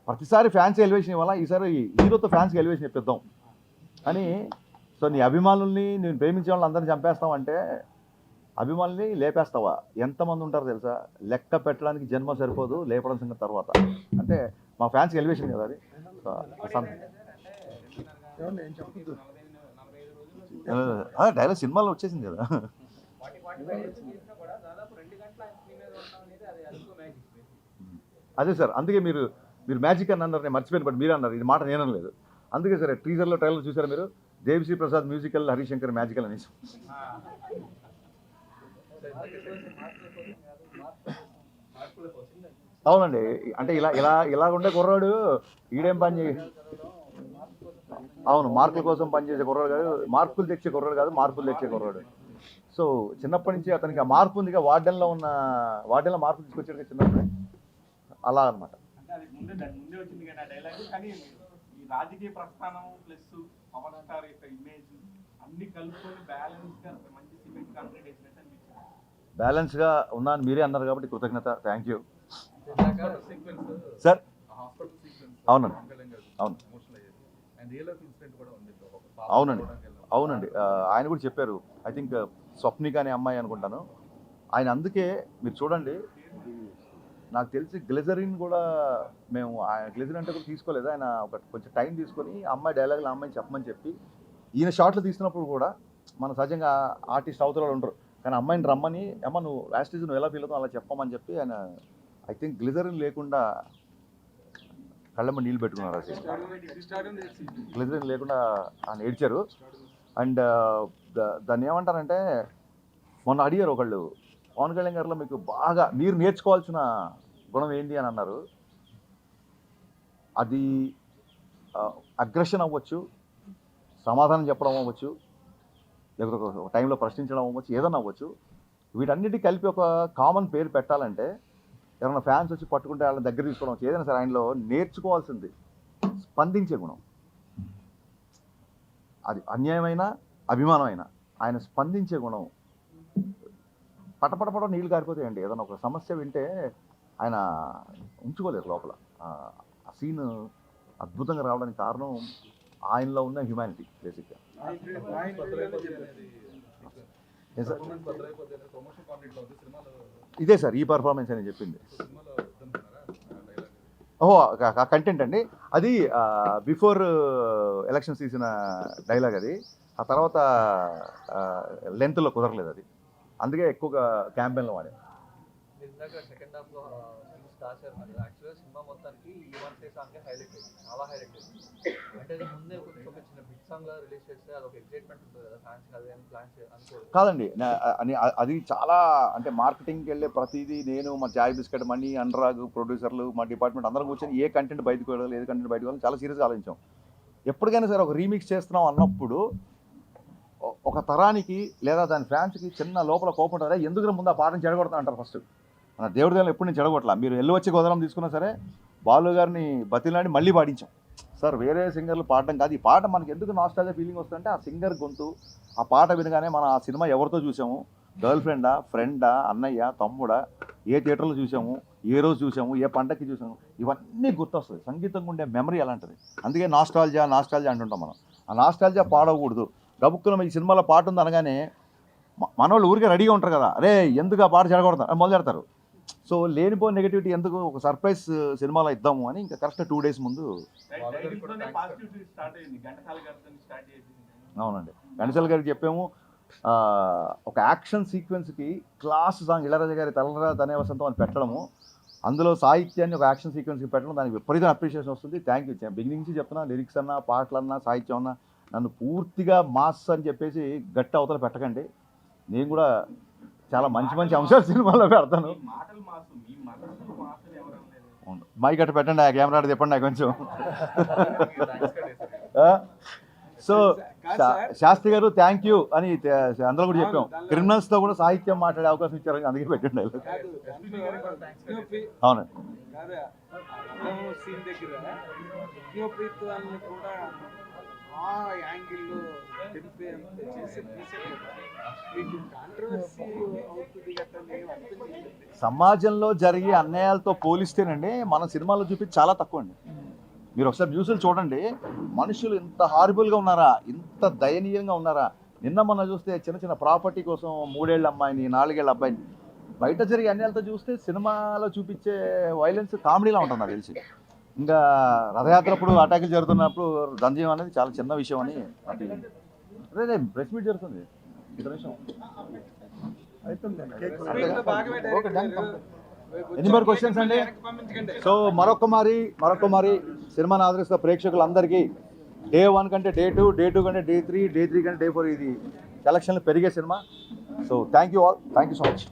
ప్రతిసారి ఫ్యాన్స్ ఎలివేషన్ ఇవ్వాలా, ఈసారి హీరోతో ఫ్యాన్స్కి ఎలివేషన్ ఇప్పిద్దాం అని. సో నీ అభిమానుల్ని నేను ప్రేమించే వాళ్ళని అందరినీ చంపేస్తామంటే అభిమానుల్ని లేపేస్తావా? ఎంతమంది ఉంటారో తెలుసా? లెక్క పెట్టడానికి జన్మ సరిపోదు, లేపడం సంగతి తర్వాత. అంటే మా ఫ్యాన్స్కి ఎలివేషన్ కదా అది. సో ఏమన్నా ఏం చెప్పొద్దు. డైలాగ్ సినిమాలో వచ్చేసింది కదా. అదే సార్, అందుకే మీరు మ్యాజిక్ అని అన్నారు, నేను మర్చిపోయాను, బట్ మీరు అన్నారు, ఇది మాట నేను అనలేదు. అందుకే సరే టీజర్లో ట్రైలర్ చూసారా మీరు, దేవిశ్రీ ప్రసాద్ మ్యూజికల్, హరిశంకర్ మ్యాజికల్ అనేసి. అవునండి, అంటే ఇలా ఉండే కుర్రాడు ఈడేం పని చేయ, అవును మార్కుల కోసం పనిచేసే కుర్రాడు కాదు, మార్కులు తెచ్చే కుర్రాడు కాదు, మార్పులు తెచ్చే కుర్రాడు. సో చిన్నప్పటి నుంచి అతనికి ఆ మార్పు ఉందిగా, వార్డెన్లో మార్పు తీసుకొచ్చాడు చిన్నప్పుడు, అలా అనమాట. అంటే అది ముందే వచ్చింది కానీ ఆ డైలాగ్, కానీ ఈ రాజకీయ ప్రస్థానం ప్లస్ పవన్ స్టార్ యొక్క ఇమేజ్ అన్ని కలుపుకొని బ్యాలెన్స్గా మంచి సిమెంట్ కాంక్రీట్ వేసినట్టు అనిపించింది. బ్యాలెన్స్గా ఉన్నాను మీరే అన్నారు కాబట్టి కృతజ్ఞత, థ్యాంక్ యూ సార్. అవునండి, అవును అవునండి, ఆయన కూడా చెప్పారు. ఐ థింక్ స్వప్నిక అనే అమ్మాయి అనుకుంటాను ఆయన. అందుకే మీరు చూడండి, నాకు తెలిసి గ్లిజరిన్ కూడా మేము గ్లిజరిన్ అంటే కూడా తీసుకోలేదు, ఆయన కొంచెం టైం తీసుకొని అమ్మాయి డైలాగులు అమ్మాయిని చెప్పమని చెప్పి, ఈయన షార్ట్లు తీసినప్పుడు కూడా మన సహజంగా ఆర్టిస్ట్ అవతల ఉండరు, కానీ అమ్మాయిని రమ్మని, అమ్మ నువ్వు లాస్ట్ నువ్వు ఎలా ఫీల్ అవుతావు అలా చెప్పమని చెప్పి ఆయన ఐ థింక్ గ్లిజరిన్ లేకుండా కళ్ళమ్మ నీళ్ళు పెట్టుకున్నారు. గ్లిజరిన్ లేకుండా ఆయన ఏడ్చారు. అండ్ దాన్ని ఏమంటారంటే, మొన్న అడిగారు ఒకళ్ళు, పవన్ కళ్యాణ్ గారిలో మీకు బాగా మీరు నేర్చుకోవాల్సిన గుణం ఏంటి అని అన్నారు. అది అగ్రెషన్ అవ్వచ్చు, సమాధానం చెప్పడం అవ్వచ్చు, లేకపోతే ఒక టైంలో ప్రశ్నించడం అవ్వచ్చు, ఏదైనా అవ్వచ్చు. వీటన్నిటికీ కలిపి ఒక కామన్ పేరు పెట్టాలంటే, ఎవరైనా ఫ్యాన్స్ వచ్చి పట్టుకుంటే వాళ్ళని దగ్గర తీసుకోవడం వచ్చి ఏదైనా సరే ఆయనలో నేర్చుకోవాల్సింది స్పందించే గుణం. అది అన్యాయమైన అభిమానమైన ఆయన స్పందించే గుణం. పటపటపట నీళ్ళు కారిపోతాయండి. ఏదైనా ఒక సమస్య వింటే ఆయన ఉంచుకోలేరు లోపల. ఆ సీన్ అద్భుతంగా రావడానికి కారణం ఆయనలో ఉన్న హ్యుమానిటీ బేసిక్గా. ఇదే సార్ ఈ పర్ఫార్మెన్స్ అని చెప్పింది. ఓహో కంటెంట్ అండి, అది బిఫోర్ ఎలక్షన్స్ తీసిన డైలాగ్ అది. ఆ తర్వాత లెంత్లో కుదరలేదు అది, అందుకే ఎక్కువగా క్యాంపెయిన్లో వాడే. సెకండ్ హాఫ్లో దాచారు మరి. యాక్చువల్గా సినిమా మొత్తానికి ఈ వన్ సే సాంగ్ హైలైట్ అయింది, చాలా హైలైట్ అయింది. అంటే అది ముందే కొంచెం ఒక చిన్న బిట్ సాంగ్ లా రిలీజ్ చేస్తే అదొక ఎక్సైట్మెంట్ ఉంటుంది కదా ఫ్యాన్స్, అది అని ప్లాన్ అనుకోరు కాదండి. అది చాలా అంటే మార్కెటింగ్కి వెళ్ళే ప్రతిదీ నేను మా జాయ్ బిస్కెట్ మనీ అనురాగ్ ప్రొడ్యూసర్లు మా డిపార్ట్మెంట్ అందరం కూర్చొని ఏ కంటెంట్ బయటకు వెళ్ళాలి, ఏ కంటెంట్ బయటకు వెళ్ళాలి చాలా సీరియస్గా ఆలోచించాం. ఎప్పటికైనా సరే ఒక రీమిక్స్ చేస్తున్నాం అన్నప్పుడు ఒక తరానికి లేదా దాని ఫ్యాన్స్కి చిన్న లోపల కోపం ఉంటుంది, ఎందుకు ముందు ఆ పాటను చెడగొడతా అంటారు ఫస్ట్. మన దేవుడి దగ్గర ఎప్పుడు నేను చెడగొట్టలా. మీరు వెళ్ళి వచ్చి గోదరం తీసుకున్నా సరే బాలు గారిని బతిలాడి మళ్ళీ పాడించాం. సార్ వేరే సింగర్లు పాడడం కాదు, ఈ పాట మనకి ఎందుకు నాస్టాల్జియా ఫీలింగ్ వస్తుందంటే ఆ సింగర్ గొంతు, ఆ పాట వినగానే మన ఆ సినిమా ఎవరితో చూసాము, గర్ల్ ఫ్రెండా, ఫ్రెండా, అన్నయ్య, తమ్ముడా, ఏ థియేటర్లో చూసాము, ఏ రోజు చూసాము, ఏ పంటకి చూసాము, ఇవన్నీ గుర్తొస్తుంది. సంగీతం ఉండే మెమరీ అలాంటిది. అందుకే నాస్టాల్జియా అంటుంటాం మనం. ఆ నాస్టాల్జియా పాడకూడదు. గబుక్కున ఈ సినిమాలో పాట ఉంది అనగానే మనోళ్ళు ఊరికే రెడీగా ఉంటారు కదా, అరే ఎందుకు ఆ పాట చెడగొడతారు మొదలెడతారు. సో లేనిపో నెగిటివిటీ ఎందుకు, ఒక సర్ప్రైజ్ సినిమాలో ఇద్దాము అని ఇంకా కరెక్ట్ 2 days ముందు. అవునండి, ఘంటసాల గారికి చెప్పాము ఒక యాక్షన్ సీక్వెన్స్కి క్లాస్ సాంగ్ ఇళరాజా గారి తలరా తనే వసంతం అని పెట్టడము, అందులో సాహిత్యాన్ని ఒక యాక్షన్ సీక్వెన్స్కి పెట్టడం, దానికి విపరీత అప్రిషియేషన్ వస్తుంది. Thank you. బిగినింగ్ నుంచి చెప్తున్నా, లిరిక్స్ అన్నా పాటలన్నా సాహిత్యం అన్నా నన్ను పూర్తిగా మాస్ అని చెప్పేసి గట్టి అవతల పెట్టకండి. నేను కూడా చాలా మంచి మంచి అంశాలు సినిమాలో పెడతాను. మైక్ అట్ట పెట్టండి, ఆ కెమెరా చెప్పండి కొంచెం. సో శాస్త్రి గారు థ్యాంక్ యూ అని అందరూ కూడా చెప్పాం. క్రిమినల్స్తో కూడా సాహిత్యం మాట్లాడే అవకాశం ఇచ్చారని అందుకే పెట్టండి. అవునండి, సమాజంలో జరిగే అన్యాయాలతో పోలిస్తేనండి మన సినిమాలో చూపించి చాలా తక్కువ అండి. మీరు ఒకసారి న్యూస్లు చూడండి, మనుషులు ఇంత హారిబుల్గా ఉన్నారా, ఇంత దయనీయంగా ఉన్నారా. నిన్న మొన్న చూస్తే చిన్న చిన్న ప్రాపర్టీ కోసం 3 ఏళ్ల అమ్మాయిని 4 ఏళ్ల అబ్బాయిని, బయట జరిగే అన్యాయాలతో చూస్తే సినిమాలో చూపించే వైలెన్స్ కామెడీలా ఉంటుంది నాకు తెలిసి. ఇంకా రథయాత్ర అప్పుడు అటాకులు జరుగుతున్నప్పుడు దంజయం అనేది చాలా చిన్న విషయం అని నాకు అదే ప్రెస్ మీట్ జరుగుతుంది ఇక నిమిషం. Okay, done. ఎన్ని మోర్ క్వశ్చన్స్ అండి? సో మరొక మరి సినిమాని ఆదరిస్తున్న ప్రేక్షకులందరికీ డే 1 కంటే డే 2, డే 2 కంటే డే 3, డే 3 కంటే డే 4 ఇది కలెక్షన్లు పెరిగే cinema. So thank you all, thank you so much.